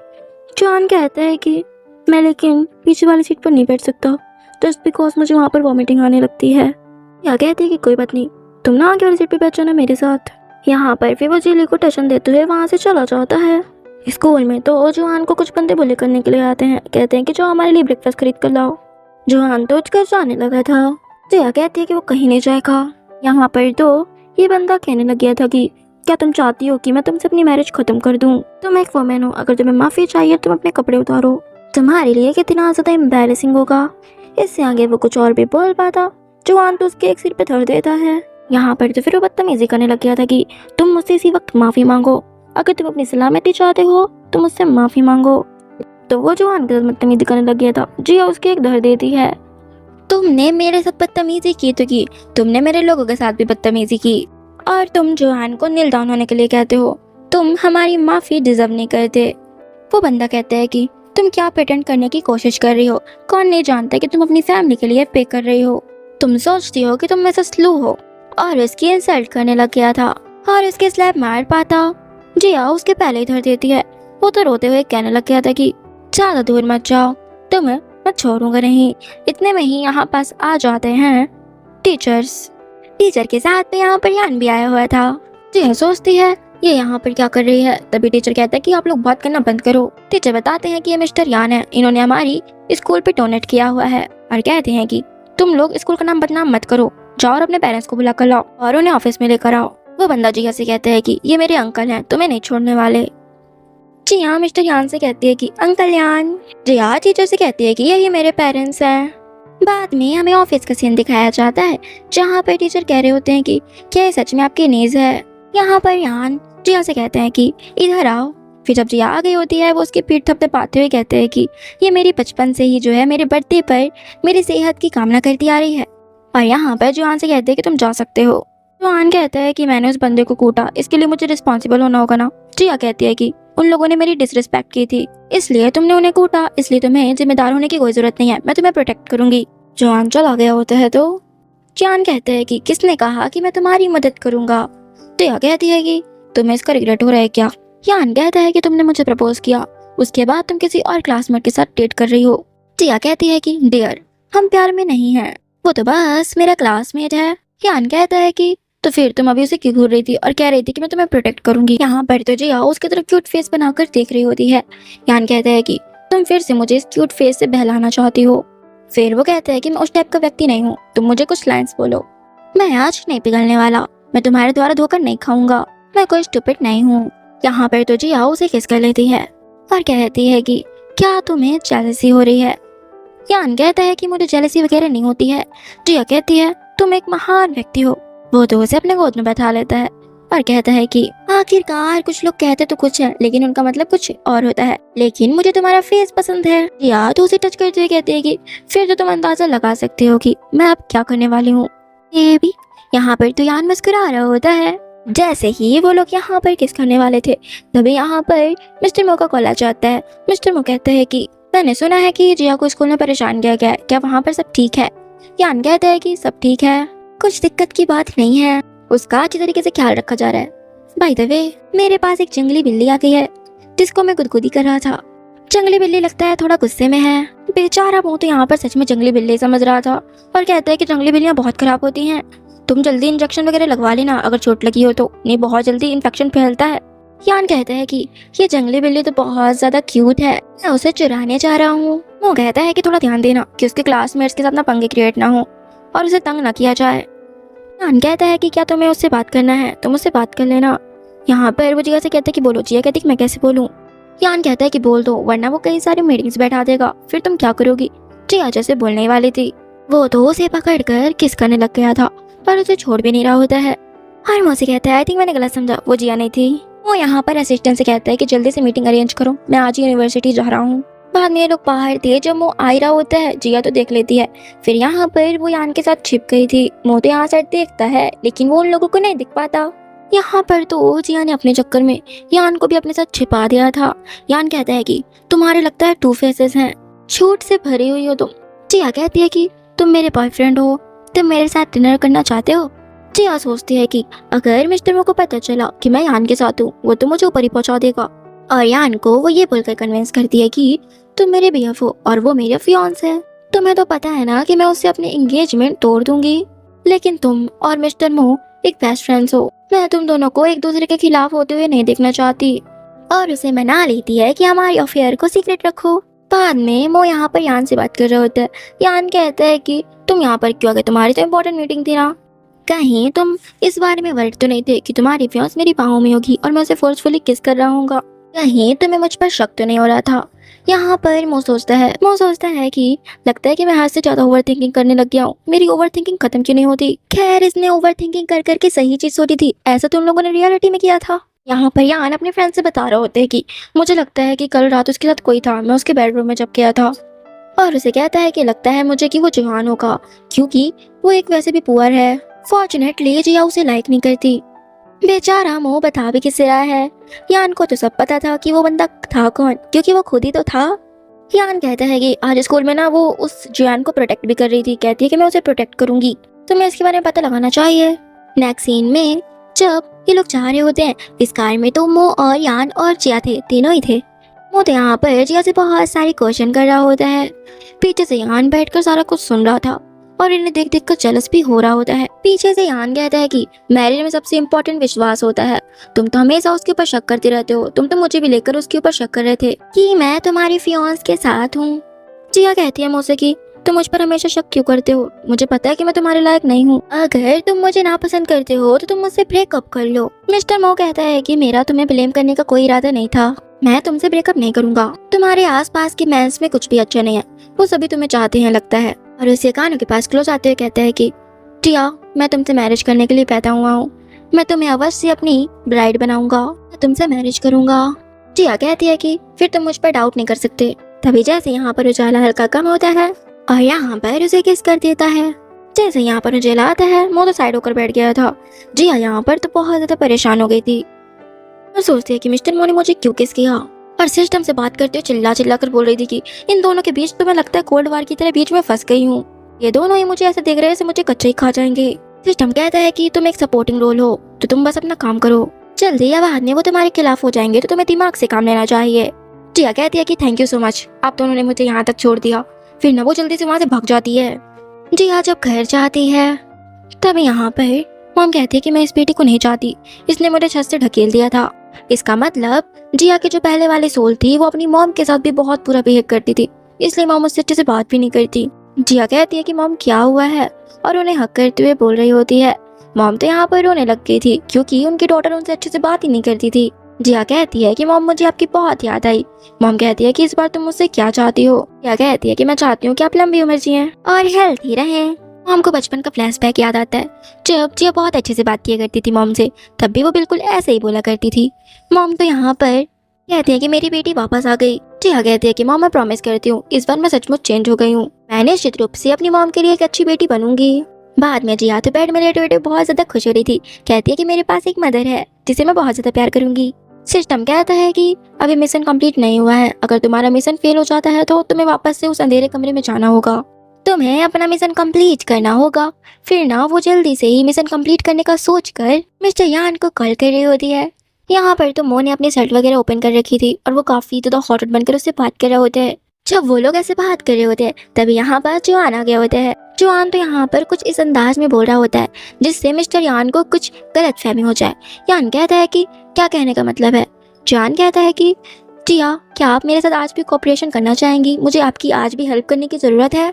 जुआन कहता है कि मैं लेकिन पीछे वाली सीट पर नहीं बैठ सकता, जस्ट बिकॉज मुझे वहाँ पर वॉमिटिंग आने लगती है। जिया कहती है कि कोई बात नहीं, तुम ना आगे वाली सीट पर बैठ जाना मेरे साथ। यहाँ पर फिर वो जिली को टशन देते हुए वहाँ से चला जाता है। स्कूल में तो जुआन को कुछ बंदे बुली करने के लिए आते हैं, कहते हैं कि जो हमारे लिए ब्रेकफास्ट खरीद कर लाओ। जुआन तो उठकर जाने लगा था। जिया कहती है कि वो कहीं नहीं जाएगा। यहाँ पर तो ये बंदा कहने लग गया था कि क्या तुम चाहती हो कि मैं तुमसे अपनी मैरिज खत्म कर दूं? तुम एक वुमेन हो, अगर तुम्हें माफी चाहिए तुम अपने कपड़े उतारो, तुम्हारे लिए कितना ज्यादा एम्बैरेसिंग होगा। इससे आगे वो कुछ और भी बोल पाता, जुआन तो उसके एक सिर पे धर देता है। यहाँ पर तो फिर वो बदतमीजी करने लग गया था कि तुम मुझसे इसी वक्त माफी मांगो, अगर तुम अपनी सलामती चाहते हो तो मुझसे माफी मांगो। तो वो जुआन के साथ बदतमीजी करने लग गया था। जिया उसके एक धर देती है, तुमने मेरे साथ बदतमीजी की तो की, तुमने मेरे लोगों के साथ भी बदतमीजी की, और तुम जुआन को नील डाउन होने के लिए कहते हो, तुम हमारी माफी डिजर्व नहीं करते। वो बंदा कहता है कि तुम क्या प्रिटेंड करने की कोशिश कर रही हो, कौन नहीं जानता कि तुम अपनी फैमिली के लिए पे कर रही हो, तुम सोचती हो कि तुम में से स्लू हो, और उसकी इंसल्ट करने लग गया था और उसके स्लैप मार पाता। जिया उसके पहले ही धर देती है। वो तो रोते हुए कहने लग गया था कि ज्यादा दूर मत जाओ, तुम्हें मैं छोड़ूंगा नहीं। इतने में ही यहाँ पास आ जाते हैं टीचर्स। टीचर के साथ में यहाँ पर यान भी आया हुआ था। जिया सोचती है ये यहाँ पर क्या कर रही है। तभी टीचर कहता है कि आप लोग बात करना बंद करो। टीचर बताते हैं कि ये मिस्टर यान है, इन्होंने हमारी स्कूल पे डोनेट किया हुआ है, और कहते हैं कि तुम लोग स्कूल का नाम बदनाम मत करो, जाओ और अपने पेरेंट्स को बुला कर लाओ और उन्हें ऑफिस में लेकर आओ। वो बंदा जिया से कहता है कि ये मेरे अंकल हैं, तुम्हें नहीं छोड़ने वाले। जिया मिस्टर यान से कहती है कि अंकल यान। जिया टीचर से कहती है कि यही मेरे पेरेंट्स हैं। बाद में हमें ऑफिस का सीन दिखाया जाता है, जहाँ पर टीचर कह रहे होते हैं कि क्या ये सच में आपकी नीज है। यहाँ पर यान जिया से कहते हैं कि इधर आओ। फिर जब जिया आ गई होती है, वो उसकी पीठ थपथपाते हुए कहते हैं कि ये मेरी बचपन से ही जो है मेरे बर्थडे पर मेरी सेहत की कामना करती आ रही है। और यहाँ पर जुआन से कहते हैं कि तुम जा सकते हो। जुआन कहता है कि मैंने उस बंदे को कूटा, इसके लिए मुझे रिस्पॉन्सिबल होना होगा ना। जिया कहती है कि उन लोगों ने मेरी डिसरिस्पेक्ट की थी, इसलिए तुमने उन्हें कूटा, इसलिए तुम्हें जिम्मेदार होने की कोई जरूरत नहीं है, मैं तुम्हें प्रोटेक्ट करूंगी। जुआन चला गया होता है तो जियान कहते हैं कि किसने कहा कि मैं तुम्हारी मदद करूंगा। जिया कहती है कि तुम्हें इसका रिग्रेट हो रहा है क्या। यान कहता है कि तुमने मुझे प्रपोज किया, उसके बाद तुम किसी और क्लासमेट के साथ डेट कर रही हो। जिया कहती है कि डियर, हम प्यार में नहीं हैं, वो तो बस मेरा क्लासमेट है। यान कहता है कि तो फिर तुम अभी उसे क्यों घूर रही थी और कह रही थी कि मैं तुम्हें प्रोटेक्ट करूंगी। यहाँ पर तो जिया उसकी तरफ क्यूट फेस बनाकर देख रही होती है। यान कहता है कि तुम फिर से मुझे इस क्यूट फेस से बहलाना चाहती हो। फिर वो कहता है कि मैं उस टाइप का व्यक्ति नहीं हूँ, तुम मुझे कुछ लाइन्स बोलो। मैं आज नहीं पिघलने वाला, मैं तुम्हारे द्वारा धोखा नहीं खाऊंगा, मैं कोई स्टूपिड नहीं हूँ। यहाँ पर तो जिया उसे किस कर लेती है और कहती है कि क्या तुम्हें जेलसी हो रही है। यान कहता है कि मुझे जेलसी वगैरह नहीं होती है। जिया कहती है तुम एक महान व्यक्ति हो। वो तो उसे अपने गोद में बैठा लेता है और कहता है कि आखिरकार कुछ लोग कहते तो कुछ है लेकिन उनका मतलब कुछ और होता है, लेकिन मुझे तुम्हारा फेस पसंद है। जिया तो उसे टच करते हुए कहती है कि फिर तो तुम अंदाजा लगा सकते हो कि मैं अब क्या करने वाली हूँ। ये भी यहाँ पर तो यान मुस्कुरा रहा होता है। जैसे ही वो लोग यहाँ पर किस करने वाले थे तभी यहाँ पर मिस्टर मो का कॉल आ जाता है। मिस्टर मो कहते हैं कि मैंने सुना है कि जिया को स्कूल में परेशान किया गया है, क्या वहाँ पर सब ठीक है? यान कहता है कि सब ठीक है, कुछ दिक्कत की बात नहीं है, उसका अच्छी तरीके से ख्याल रखा जा रहा है। बाय द वे मेरे पास एक जंगली बिल्ली आ गई है जिसको मैं गुदगुदी कर रहा था। जंगली बिल्ली लगता है थोड़ा गुस्से में है। बेचारा मुँह तो यहाँ पर सच में जंगली बिल्ली समझ रहा था और कहता है कि जंगली बिल्लियाँ बहुत खराब होती हैं, तुम जल्दी इंजेक्शन वगैरह लगवा लेना अगर चोट लगी हो तो, नहीं बहुत जल्दी इन्फेक्शन फैलता है। यान कहता है कि ये जंगली बिल्ली तो बहुत ज्यादा क्यूट है, मैं उसे चुराने जा रहा हूँ। वो कहता है कि थोड़ा ध्यान देना कि उसके क्लासमेट्स के साथ ना पंगे क्रिएट ना हो और उसे तंग ना किया जाए। यान कहता है कि क्या तुम्हें उससे बात करना है, तुम उससे बात कर लेना। यहाँ पर वो जिया से कहता है कि बोलो। जिया कहती है कि मैं कैसे बोलूँ। यान कहता है कि बोल दो वरना वो कई सारी मीटिंग्स बैठा देगा, फिर तुम क्या करोगी। जिया जैसे बोलने वाली थी वो तो उसे पकड़ कर किस करने लग गया था पर उसे छोड़ भी नहीं रहा होता है। और मुझसे कहता है आई थिंक मैंने गलत समझा, वो जिया नहीं थी। वो यहाँ पर असिस्टेंट से कहता है कि जल्दी से मीटिंग अरेंज करो, मैं आज यूनिवर्सिटी जा रहा हूँ। बाद में ये लोग बाहर थे, जब वो आ रहा होता है जिया तो देख लेती है। फिर यहाँ पर वो यान के साथ छिप गई थी। वो तो यहाँ से देखता है लेकिन वो उन लोगों को नहीं दिख पाता। यहाँ पर तो जिया ने अपने चक्कर में यान को भी अपने साथ छिपा दिया था। यान कहता है कि तुम्हारे लगता है 2 फेसेस हैं, झूठ से भरी हुई हो तुम। जिया कहती है कि तुम मेरे बॉयफ्रेंड हो, तुम मेरे साथ डिनर करना चाहते हो। जिया सोचती है कि अगर मिस्टर मो को पता चला कि मैं यान के साथ हूँ वो तो मुझे ऊपर ही पहुंचा देगा। और यान को वो ये बोलकर कन्विंस करती है कि तुम मेरे बीएफ हो और वो मेरे फियांस है। तुम्हें तो पता है ना कि मैं उससे अपनी एंगेजमेंट तोड़ दूंगी, लेकिन तुम और मिस्टर मो एक बेस्ट फ्रेंड्स हो, मैं तुम दोनों को एक दूसरे के खिलाफ होते हुए नहीं देखना चाहती। और उसे मना लेती है कि हमारी अफेयर को सीक्रेट रखो। बाद में वो यहाँ पर यान से बात कर रहा होता है। यान कहता है कि तुम यहाँ पर क्यों आ गए, तुम्हारी तो इम्पोर्टेंट मीटिंग थी ना, कहीं तुम इस बारे में वर्ड तो नहीं थे कि तुम्हारी फियांस मेरी बाहों में होगी और मैं उसे फोर्सफुली किस कर रहा हूँ, कहीं तुम्हें मुझ पर शक तो नहीं हो रहा था। यहाँ पर मो सोचता है कि लगता है कि मैं हद से ज्यादा ओवर थिंकिंग करने लग गया हूँ, मेरी ओवर थिंकिंग खत्म क्यों नहीं होती। खैर इसने ओवर थिंकिंग कर करके सही चीज सोची थी, ऐसा तो उन लोगों ने रियलिटी में किया था। यहाँ पर यान अपने फ्रेंड से बता रहे होते हैं कि मुझे लगता है कि कल रात उसके साथ कोई था, मैं उसके बेडरूम में जब गया था। और उसे कहता है कि लगता है मुझे कि वो जवान होगा क्योंकि वो एक वैसे भी पुअर है। फॉर्चुनेटली जिया उसे लाइक नहीं करती। बेचारा मो बता भी किससे रहा है। यान को तो सब पता था कि वो बंदा था कौन, क्योंकि वो खुद ही तो था। यान कहता है कि आज स्कूल में ना वो उस जियान को प्रोटेक्ट भी कर रही थी, कहती है कि मैं उसे प्रोटेक्ट करूंगी, तुम्हें इसके बारे में पता लगाना चाहिए। नेक्स्ट सीन में जब ये लोग जा रहे होते हैं इस कार में तो मो और यान और जिया थे, तीनों ही थे। मो तो यहाँ पर जिया से बहुत सारे क्वेश्चन कर रहा होता है। पीछे से यान बैठकर सारा कुछ सुन रहा था और इन्हें देख देख कर जेलस भी हो रहा होता है। पीछे से यान कहता है कि मैरिज में सबसे इम्पोर्टेंट विश्वास होता है, तुम तो हमेशा उसके ऊपर शक करते रहते हो, तुम तो मुझे भी लेकर उसके ऊपर शक कर रहे थे कि मैं तुम्हारी फियांस के साथ हूँ। जिया कहती है मुझसे कि तुम मुझ पर हमेशा शक क्यों करते हो, मुझे पता है कि मैं तुम्हारे लायक नहीं हूँ, अगर तुम मुझे नापसंद करते हो तो तुम मुझसे ब्रेकअप कर लो। मिस्टर मो कहता है कि मेरा तुम्हें ब्लेम करने का कोई इरादा नहीं था, मैं तुमसे ब्रेकअप नहीं करूंगा, तुम्हारे आसपास के मेंस में कुछ भी अच्छा नहीं है, वो सभी तुम्हें चाहते हैं लगता है। और उसे कानों के पास क्लोज आते हुए कहता है कि जिया मैं तुमसे मैरिज करने के लिए पैदा हुआ हूँ, मैं तुम्हें अवश्य अपनी ब्राइड बनाऊंगा, मैं तुमसे मैरिज करूंगा। जिया कहती है कि फिर तुम मुझ पर डाउट नहीं कर सकते। तभी जैसे यहाँ पर उजाला हल्का कम होता है और यहाँ पर उसे किस कर देता है। जैसे यहाँ पर उजाला आता है वो तो साइड होकर बैठ गया था। जिया यहाँ पर तो बहुत ज्यादा परेशान हो गई थी और सोचती है कि मिस्टर मो ने मुझे क्यों किस किया, और सिस्टम से बात करते हुए चिल्ला चिल्ला कर बोल रही थी कि इन दोनों के बीच तो मैं लगता है कोल्ड वार की तरह बीच में फंस गई हूँ, ये दोनों ही मुझे ऐसे देख रहे हैं जैसे मुझे कच्चा ही खा जाएंगे। सिस्टम कहता है कि तुम एक सपोर्टिंग रोल हो तो तुम बस अपना काम करो, जल्दी या बाद में वो तुम्हारे खिलाफ हो जाएंगे तो तुम्हें दिमाग से काम लेना चाहिए। जिया कहती है कि थैंक यू सो मच, आप दोनों ने मुझे यहाँ तक छोड़ दिया। फिर ना वो जल्दी से वहाँ से भाग जाती है। जिया जब घर जाती है तब यहाँ पर मॉम कहती है कि मैं इस बेटी को नहीं चाहती, इसने मुझे छत से ढकेल दिया था। इसका मतलब जिया की जो पहले वाली सोल थी वो अपनी मॉम के साथ भी बहुत बुरा बिहेव करती थी, इसलिए मॉम उससे अच्छे से बात भी नहीं करती। जिया कहती है कि मॉम क्या हुआ है और उन्हें हक करते हुए बोल रही होती है। मॉम तो यहाँ पर रोने लग गई थी क्योंकि उनकी डॉटर उनसे अच्छे से बात ही नहीं करती थी। जिया कहती है कि मॉम मुझे आपकी बहुत याद आई। मॉम कहती है कि इस बार तुम मुझसे क्या चाहती हो। जिया कहती है कि मैं चाहती हूँ कि आप लंबी उम्र जिएं और हेल्थी रहें। मॉम को बचपन का फ्लैशबैक याद आता है जब जिया बहुत अच्छे से बात किया करती थी मॉम से, तब भी वो बिल्कुल ऐसे ही बोला करती थी। मॉम तो यहाँ पर कहती है कि मेरी बेटी वापस आ गई। जिया कहती है कि मॉम मैं प्रॉमिस करती हूँ इस बार मैं सचमुच चेंज हो गई हूँ, मैं निश्चित रूप से अपनी मॉम के लिए एक अच्छी बेटी बनूंगी। बाद में जिया तो बेड में लेटे लेटे बहुत ज्यादा खुश हो रही थी। कहती है कि मेरे पास एक मदर है जिसे मैं बहुत ज्यादा प्यार करूंगी। सिस्टम कहता है कि अभी मिशन कंप्लीट नहीं हुआ है, अगर तुम्हारा मिशन फेल हो जाता है तो तुम्हें वापस से उस अंधेरे कमरे में जाना होगा, तुम्हें अपना मिशन कंप्लीट करना होगा। फिर ना वो जल्दी से ही मिशन कंप्लीट करने का सोचकर मिस्टर यान को कॉल कर रही होती है। यहाँ पर तो मो ने अपनी शर्ट वगैरह ओपन कर रखी थी और वो काफी ज्यादा हॉट बनकर उससे बात कर रहे होते हैं। जब वो लोग ऐसे बात कर रहे होते हैं तभी यहाँ पर जोआन आ गया होता है। जोआन तो यहाँ पर कुछ इस अंदाज में बोल रहा होता है जिससे मिस्टर यान को कुछ गलत फहमी हो जाए। यान कहता है कि क्या कहने का मतलब है। जोआन कहता है कि जिया क्या आप मेरे साथ आज भी कोऑपरेशन करना चाहेंगी, मुझे आपकी आज भी हेल्प करने की जरूरत है।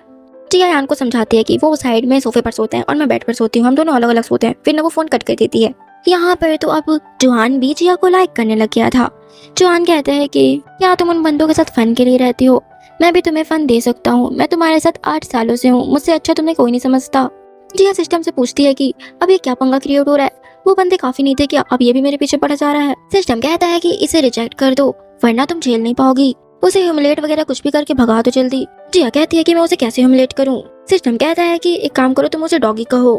जिया यान को समझाती है कि वो साइड में सोफे पर सोते हैं और मैं बेड पर सोती हूँ, हम दोनों अलग अलग सोते हैं। फिर ना वो फोन कट कर देती है। यहाँ पर तो अब जोआन भी जिया को लाइक करने लग गया था। जोआन कहता है कि क्या तुम उन बंदों के साथ फन के लिए रहती हो, मैं भी तुम्हें फन दे सकता हूँ, मैं तुम्हारे साथ 8 सालों से हूँ, मुझसे अच्छा तुम्हें कोई नहीं समझता। जिया सिस्टम से पूछती है कि अब ये क्या पंगा क्रिएट हो रहा है, वो बंदे काफी नहीं थे क्या, अब ये भी मेरे पीछे पड़ा जा रहा है। सिस्टम कहता है कि इसे रिजेक्ट कर दो वरना तुम झेल नहीं पाओगी, उसे ह्यूमिलेट वगैरह कुछ भी करके भगा दो जल्दी। जिया कहती है कि मैं उसे कैसे ह्यूमिलेट करूँ। सिस्टम कहता है कि एक काम करो, तुम उसे डॉगी कहो।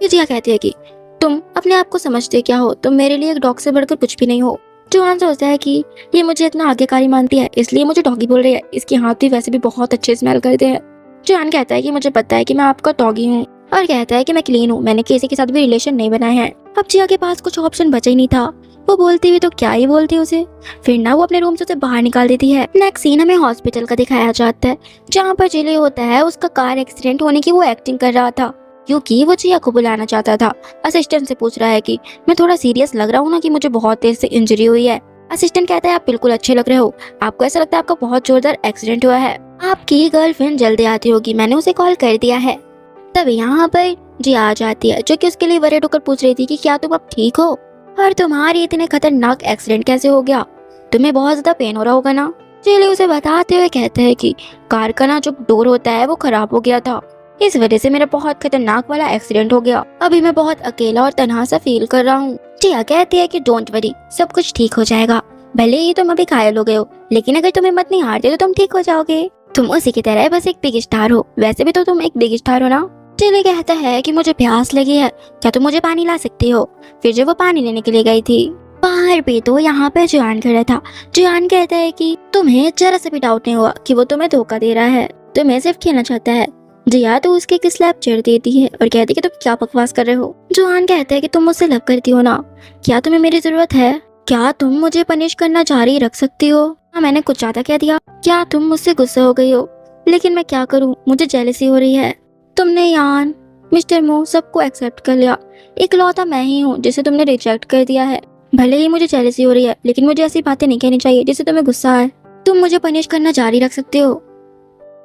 फिर जिया कहती है कि तुम अपने आप को समझते क्या हो, तुम मेरे लिए एक डॉग से बढ़कर कुछ भी नहीं हो। जोआन सोचता है कि ये मुझे इतना आज्ञाकारी मानती है इसलिए मुझे डॉगी बोल रही है, इसके हाथ भी वैसे भी बहुत अच्छे स्मेल करते हैं। जोआन कहता है कि मुझे पता है कि मैं आपका डॉगी हूँ और कहता है कि मैं क्लीन हूँ, मैंने किसी के साथ भी रिलेशन नहीं बनाए हैं। अब जिया के पास कुछ ऑप्शन बचा ही नहीं था, वो बोलती हुई तो क्या ही बोलती उसे। फिर ना वो अपने रूम से उसे बाहर निकाल देती है। नेक्स्ट सीन हमें हॉस्पिटल का दिखाया जाता है जहाँ पर जिले होता है उसका कार एक्सीडेंट होने की वो एक्टिंग कर रहा था क्योंकि वो जिया को बुलाना चाहता था। असिस्टेंट से पूछ रहा है कि मैं थोड़ा सीरियस लग रहा हूँ ना कि मुझे बहुत तेज से इंजरी हुई है। असिस्टेंट कहता है आप बिल्कुल अच्छे लग रहे हो, आपको ऐसा लगता है आपका बहुत जोरदार एक्सीडेंट हुआ है, आपकी गर्लफ्रेंड जल्दी आती होगी, मैंने उसे कॉल कर दिया है। तभी यहाँ पर जिया आ जाती है जो कि उसके लिए वरीड होकर पूछ रही थी कि क्या तुम अब ठीक हो और तुम्हारी इतने खतरनाक एक्सीडेंट कैसे हो गया, तुम्हें बहुत ज्यादा पेन हो रहा होगा ना। जिले उसे बताते हुए कहते हैं कि कार का ना जो डोर होता है वो खराब हो गया था, इस वजह से मेरा बहुत खतरनाक वाला एक्सीडेंट हो गया, अभी मैं बहुत अकेला और तन्हा सा फील कर रहा हूँ। जिया कहती है कि डोंट वरी, सब कुछ ठीक हो जाएगा, भले ही तुम अभी घायल हो गए हो लेकिन अगर तुम हिम्मत नहीं हारते तो तुम ठीक हो जाओगे, तुम उसी की तरह बस एक बिग स्टार हो, वैसे भी तो तुम एक बिग स्टार हो ना। जिले कहता है कि मुझे प्यास लगी है, क्या तुम मुझे पानी ला सकती हो। फिर जब वो पानी लेने के लिए गई थी बाहर पे तो यहाँ पे जोआन खड़ा था। जोआन कहता है कि तुम्हें जरा सा भी डाउट नहीं हुआ कि वो तुम्हें धोखा दे रहा है, तुम्हें सिर्फ खेलना चाहता है। जिया तो उसके एक स्लैप चढ़ देती है और कहती है कि तुम क्या बकवास कर रहे हो। जोआन कहता है कि तुम मुझसे लव करती हो ना, क्या तुम्हें मेरी जरूरत है, क्या तुम मुझे पनिश करना जारी रख सकती हो। हाँ, मैंने कुछ ज्यादा कह दिया, क्या तुम मुझसे गुस्सा हो गई हो, लेकिन मैं क्या करूँ, मुझे जेलसी हो रही है। तुमने यान मिस्टर मो सबको एक्सेप्ट कर लिया, इकलौता मैं ही हूँ जिसे तुमने रिजेक्ट कर दिया है। भले ही मुझे जेलसी हो रही है लेकिन मुझे ऐसी बातें नहीं कहनी चाहिए जिससे तुम्हें गुस्सा है, तुम मुझे पनिश करना जारी रख सकते हो।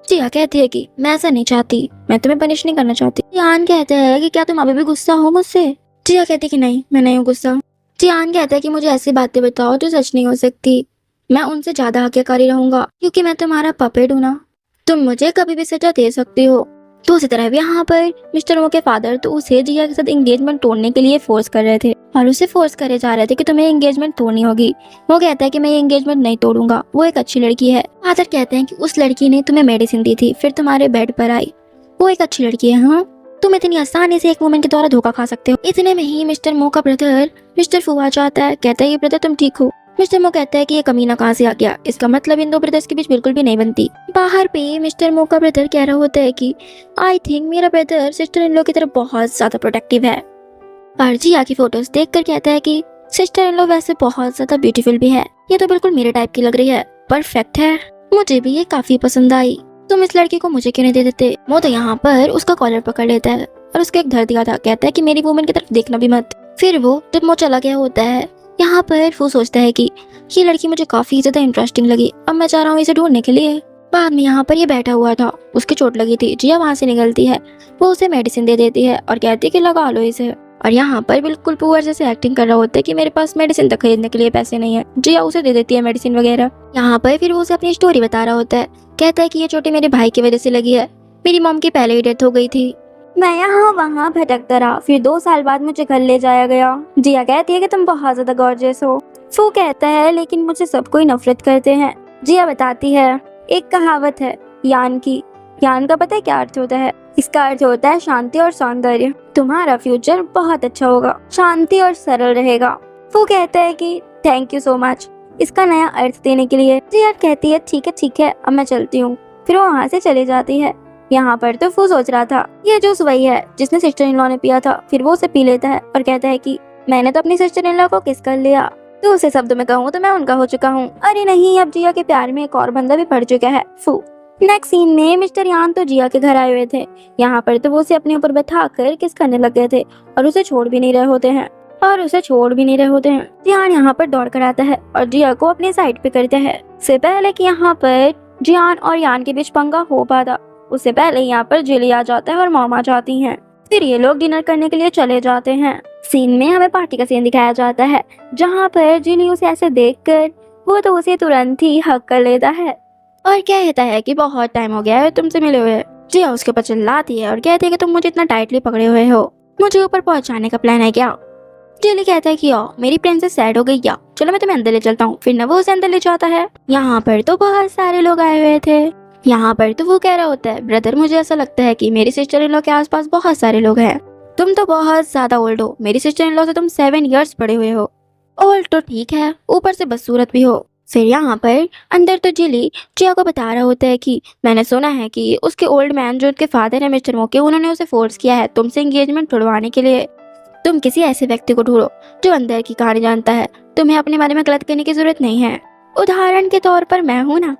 जिया कहती है कि मैं ऐसा नहीं चाहती, मैं तुम्हें पनिश नहीं करना चाहती। जियान कहता है कि क्या तुम अभी भी गुस्सा हो मुझसे। जिया कहती है कि नहीं मैं नहीं हूँ गुस्सा। जियान कहता है कि मुझे ऐसी बातें बताओ जो सच नहीं हो सकती, मैं उनसे ज्यादा आज्ञाकारी रहूंगा क्योंकि मैं तुम्हारा पपेट हूँ ना, तुम मुझे कभी भी सजा दे सकती हो। दूसरी तरफ यहाँ पर मिस्टर मो के फादर तो उसे जिया के साथ एंगेजमेंट तोड़ने के लिए फोर्स कर रहे थे और उसे फोर्स करे जा रहे थे कि तुम्हें एंगेजमेंट तोड़नी होगी। वो कहता है कि मैं ये एंगेजमेंट नहीं तोड़ूंगा, वो एक अच्छी लड़की है। फादर कहते हैं कि उस लड़की ने तुम्हें मेडिसिन दी थी फिर तुम्हारे बेड पर आई, वो एक अच्छी लड़की है। हाँ, तुम इतनी आसानी से एक वुमन के द्वारा धोखा खा सकते हो। इतने में ही मिस्टर मो का ब्रदर मिस्टर फू आ जाता है, कहता है ये ब्रदर तुम ठीक हो। मिस्टर मो कहता है कि ये कमीना कहाँ से आ गया, इसका मतलब इन दो ब्रदर्स के बीच बिल्कुल भी नहीं बनती। बाहर पे मिस्टर मो का ब्रदर कह रहा होता है कि आई थिंक मेरा ब्रदर सिस्टर इन लॉ की तरफ बहुत ज्यादा प्रोटेक्टिव है। और जिया की फोटोज देखकर कहता है कि सिस्टर इन लॉ वैसे बहुत ज्यादा ब्यूटीफुल भी है, ये तो बिल्कुल मेरे टाइप की लग रही है, परफेक्ट है, मुझे भी ये काफी पसंद आई, तुम इस लड़की को मुझे क्यों नहीं दे देते। वो तो यहाँ पर उसका कॉलर पकड़ लेता है और उसके एक धर दिया था, कहता है कि मेरी वुमन की तरफ देखना भी मत। फिर वो जब वो चला गया होता है यहाँ पर वो सोचता है कि ये लड़की मुझे काफी ज्यादा इंटरेस्टिंग लगी, अब मैं जा रहा हूँ इसे ढूंढने के लिए। बाद में यहाँ पर ये बैठा हुआ था, उसकी चोट लगी थी। जिया वहाँ से निकलती है, वो उसे मेडिसिन दे देती है और कहती है कि लगा लो इसे। और यहाँ पर बिल्कुल पुअर जैसे एक्टिंग कर रहा होता है कि मेरे पास मेडिसिन तक खरीदने के लिए पैसे नहीं है। जिया उसे दे देती है मेडिसिन वगैरह। यहाँ पर फिर वो उसे अपनी स्टोरी बता रहा होता है, कहता है कि ये चोटें मेरे भाई की वजह से लगी है, मेरी मॉम की पहले ही डेथ हो गई थी, मैं यहाँ वहाँ भटकता रहा, फिर 2 साल बाद मुझे घर ले जाया गया। जिया कहती है कि तुम बहुत ज्यादा गॉर्जियस हो। फू कहता है लेकिन मुझसे सब कोई नफरत करते हैं। जिया बताती है एक कहावत है यान की। यान का पता है क्या अर्थ होता है? इसका अर्थ होता है शांति और सौंदर्य। तुम्हारा फ्यूचर बहुत अच्छा होगा, शांति और सरल रहेगा। वो कहता है कि थैंक यू सो मच इसका नया अर्थ देने के लिए। जिया कहती है ठीक है अब मैं चलती हूँ। फिर वो वहाँ से चली जाती है। यहाँ पर तो फू सोच रहा था ये जूस वही है जिसने सिस्टर इन लॉ ने पिया था। फिर वो उसे पी लेता है और कहता है कि मैंने तो अपनी सिस्टर इन लॉ को किस कर लिया। तो उसे शब्द में कहूँ तो मैं उनका हो चुका हूँ। अरे नहीं, अब जिया के प्यार में एक और बंदा भी पड़ चुका है, फू। नेक्स्ट सीन में मिस्टर यान तो जिया के घर आए हुए थे। यहाँ पर तो वो उसे अपने ऊपर बैठा कर किस करने लग गए थे और उसे छोड़ भी नहीं रहे होते हैं। जियान यहाँ पर दौड़ कर आता है और जिया को अपने साइड पे करता है। इससे पहले कि यहाँ पर जियान और यान के बीच पंगा हो पाता, उससे पहले यहाँ पर जिली आ जाता है और मॉम आ जाती हैं। फिर ये लोग डिनर करने के लिए चले जाते हैं। सीन में हमें पार्टी का सीन दिखाया जाता है जहाँ पर जिली उसे ऐसे देखकर वो तो उसे तुरंत ही हक कर लेता है और कहता है कि बहुत टाइम हो गया है तुमसे मिले हुए। जिया उसके ऊपर चिल्लाती है और कहती है कि तुम मुझे इतना टाइटली पकड़े हुए हो, मुझे ऊपर पहुंचाने का प्लान है क्या? जिली कहता है कि मेरी प्रिंसेस सैड हो गई क्या, चलो मैं तुम्हें अंदर ले चलता हूँ। फिर न वो उसे अंदर ले जाता है। यहाँ पर तो बहुत सारे लोग आए हुए थे। यहाँ पर तो वो कह रहा होता है ब्रदर मुझे ऐसा लगता है कि मेरी सिस्टर इन लॉ के आसपास बहुत सारे लोग हैं। तुम तो बहुत ज्यादा ओल्ड हो, मेरी सिस्टर इन लॉ से तुम 7 इयर्स बड़े हुए हो। ओल्ड तो ठीक है, ऊपर से बदसूरत भी हो। फिर यहाँ पर अंदर तो जिली जिया को बता रहा होता है कि मैंने सुना है कि उसके ओल्ड मैन जो उनके फादर है मिस्टर मोके, उन्होंने उसे फोर्स किया है तुमसे एंगेजमेंट तोड़वाने के लिए। तुम किसी ऐसे व्यक्ति को ढूंढो जो अंदर की कहानी जानता है, तुम्हें अपने बारे में गलत करने की जरूरत नहीं है। उदाहरण के तौर पर मैं हूँ ना।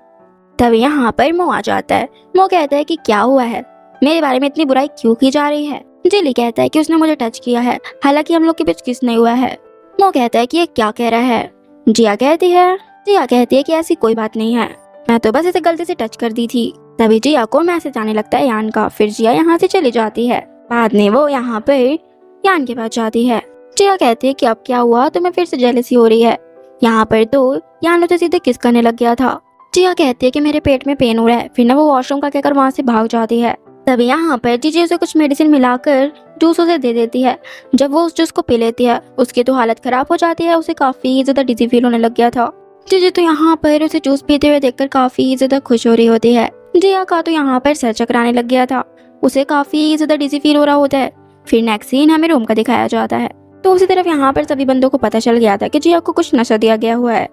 तभी यहाँ पर मो आ जाता है। मो कहता है कि क्या हुआ है, मेरे बारे में इतनी बुराई क्यों की जा रही है? जिली कहता है कि उसने मुझे टच किया है, हालांकि हम लोग के बीच किस नहीं हुआ है। मो कहता है कि ये क्या कह रहा है? जिया कहती है कि ऐसी कोई बात नहीं है, मैं तो बस इसे गलती से टच कर दी थी। तभी जिया को मैसेज आने लगता है यान का। फिर जिया यहाँ से चली जाती है। बाद में वो यहाँ पर यान के पास जाती है। जिया कहती है कि अब क्या हुआ, तुम्हें फिर से जेलसी हो रही है? यहाँ पर तो यान उसे सीधे किस करने लग गया था। जिया कहती है कि मेरे पेट में पेन हो रहा है। फिर ना वो वॉशरूम का कहकर वहाँ से भाग जाती है। तभी यहाँ पर जीजी उसे कुछ मेडिसिन मिलाकर जूस उसे दे देती है। जब वो उस जूस को पी लेती है उसकी तो हालत खराब हो जाती है, उसे काफी ज्यादा डिजी फील होने लग गया था। जीजी तो यहाँ पर उसे जूस पीते हुए देखकर काफी ज्यादा खुश हो रही होती है। जिया का तो यहाँ पर सर चकराने लग गया था, उसे काफी ज्यादा डिजी फील हो रहा होता है। फिर नेक्स्ट सीन हमें रूम का दिखाया जाता है। तो उसी तरफ यहाँ पर सभी बंदों को पता चल गया था कि जिया को कुछ नशा दिया गया हुआ है।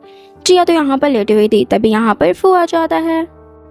जिया तो यहाँ पर लेटी हुई थी। तभी यहाँ पर फू आ जाता है।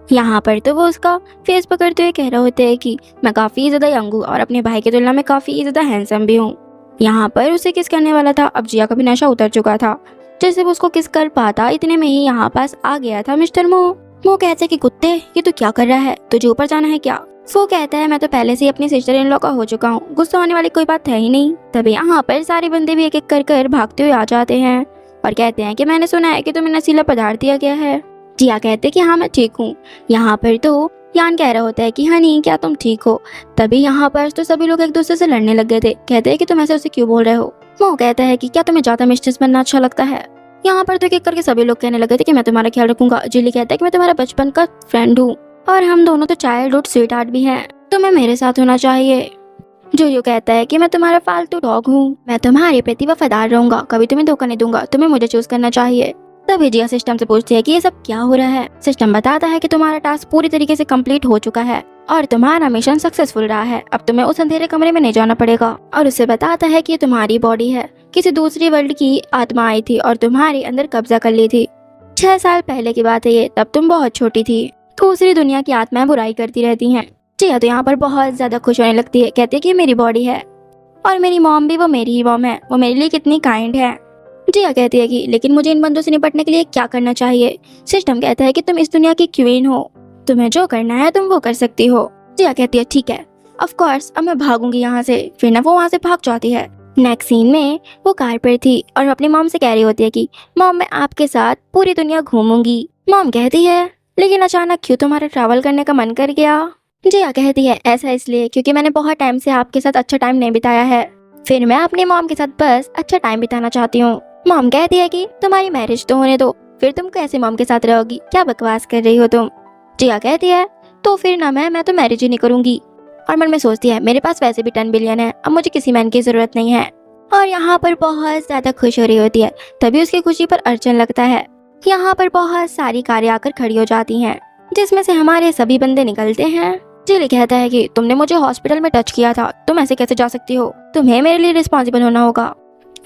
यहाँ पर तो वो उसका फेस पकड़ते हुए कह रहे होते हैं कि मैं काफी ज्यादा यंग हूँ और अपने भाई की तुलना में काफी ज्यादा हैंडसम भी हूँ। यहाँ पर उसे किस करने वाला था। अब जिया का भी नशा उतर चुका था। जैसे वो उसको किस कर पाता इतने में ही यहाँ पास आ गया था मिस्टर मो। मो कहते कि कुत्ते ये तू क्या कर रहा है, तुझे ऊपर जाना है क्या? वो कहता है मैं तो पहले से ही अपनी सिस्टर इन लॉ का हो चुका हूँ, गुस्सा होने वाली कोई बात है ही नहीं। तभी यहाँ पर सारे बंदे भी एक एक कर भागते हुए आ जाते हैं और कहते हैं कि मैंने सुना है कि तुम्हें नशीला पदार्थ दिया गया है। जिया कहते हैं कि हाँ मैं ठीक हूँ। यहाँ पर तो यान कह रहा होता है कि हनी क्या तुम ठीक हो? तभी यहाँ पर तो सभी लोग एक दूसरे से लड़ने लग गए थे। कहते हैं कि तुम ऐसे उसे क्यों बोल रहे हो? वो कहता है कि क्या तुम्हें ज्यादा मिस्ट्रेस बनना अच्छा लगता है? यहाँ पर तो एक एक करके सभी लोग कहने लगे थे कि मैं तुम्हारा ख्याल रखूंगा। जिली कहता है कि मैं तुम्हारा बचपन का फ्रेंड हूँ और हम दोनों तो चाइल्डहुड स्वीट हार्ट भी हैं, तुम्हें मेरे साथ होना चाहिए। जो कहता है कि मैं तुम्हारा फालतू डॉग हूँ, मैं तुम्हारे प्रति वफादार रहूंगा, कभी तुम्हें धोखा नहीं दूंगा, तुम्हें मुझे चूज करना चाहिए। तभी जिया सिस्टम से पूछती है कि ये सब क्या हो रहा है। सिस्टम बताता है कि तुम्हारा टास्क पूरी तरीके से कंप्लीट हो चुका है और तुम्हारा मिशन सक्सेसफुल रहा है। अब तुम्हें उस अंधेरे कमरे में नहीं जाना पड़ेगा। और उसे बताता है कि ये तुम्हारी बॉडी है, किसी दूसरी वर्ल्ड की आत्मा आई थी और तुम्हारे अंदर कब्जा कर ली थी। 6 साल पहले की बात है ये, तब तुम बहुत छोटी थी। दूसरी दुनिया की आत्माएं बुराई करती रहती हैं। जिया तो यहाँ पर बहुत ज्यादा खुश होने लगती है। कहती है कि मेरी बॉडी है और मेरी मॉम भी वो मेरी ही मॉम है, वो मेरे लिए कितनी काइंड है। जिया कहती है कि लेकिन मुझे इन बंदों से निपटने के लिए क्या करना चाहिए? सिस्टम कहता है कि तुम इस दुनिया की क्वीन हो, तुम्हें जो करना है तुम वो कर सकती हो। जिया कहती है ठीक है ऑफ कोर्स, अब मैं भागूंगी यहाँ से। फिर ना वो वहाँ से भाग जाती है। नेक्स्ट सीन में वो कार पर थी और अपनी मॉम से कह रही होती है कि मॉम मैं आपके साथ पूरी दुनिया घूमूंगी। मॉम कहती है लेकिन अचानक क्यों तुम्हारा ट्रैवल करने का मन कर गया? जिया कहती है ऐसा इसलिए क्योंकि मैंने बहुत टाइम से आपके साथ अच्छा टाइम नहीं बिताया है, फिर मैं अपनी मॉम के साथ बस अच्छा टाइम बिताना चाहती हूँ। मॉम कहती है कि तुम्हारी मैरिज तो होने दो, फिर तुम कैसे मॉम के साथ रहोगी, क्या बकवास कर रही हो तुम? जिया कहती है तो फिर ना मैं तो मैरिज ही नहीं करूंगी। और मन में सोचती है मेरे पास वैसे भी 10 बिलियन है, अब मुझे किसी मैन की जरूरत नहीं है। और यहाँ पर बहुत ज्यादा खुश हो रही होती है। तभी उसकी खुशी पर अड़चन लगता है। यहाँ पर बहुत सारी कारें आकर खड़ी हो जाती हैं, जिसमें से हमारे सभी बंदे निकलते हैं। जिली कहता है कि तुमने मुझे हॉस्पिटल में टच किया था, तुम ऐसे कैसे जा सकती हो, तुम्हें मेरे लिए रिस्पॉन्सिबल होना होगा।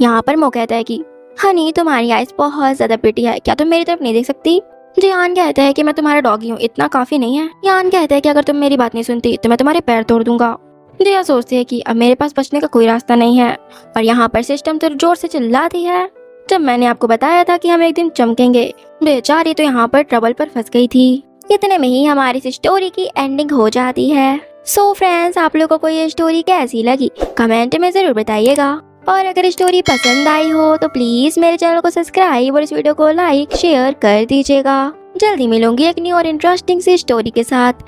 यहाँ पर मो कहता है कि हनी तुम्हारी आइज बहुत ज्यादा प्रिटी है, क्या तुम मेरी तरफ नहीं देख सकती। जियान कहता है कि मैं तुम्हारा डॉगी हूँ, इतना काफी नहीं है। यान कहता है कि अगर तुम मेरी बात नहीं सुनती तो मैं तुम्हारे पैर तोड़ दूंगा। जिया सोचती है कि अब मेरे पास बचने का कोई रास्ता नहीं है। और यहाँ पर सिस्टम तो जोर से चिल्लाती है, जब मैंने आपको बताया था कि हम एक दिन चमकेंगे। बेचारी तो यहाँ पर ट्रबल पर फंस गई थी। इतने में ही हमारी इस स्टोरी की एंडिंग हो जाती है। सो फ्रेंड्स, आप लोगों को ये स्टोरी कैसी लगी कमेंट में जरूर बताइएगा। और अगर स्टोरी पसंद आई हो तो प्लीज मेरे चैनल को सब्सक्राइब और इस वीडियो को लाइक शेयर कर दीजिएगा। जल्दी मिलूंगी एक न्यू और इंटरेस्टिंग सी स्टोरी के साथ।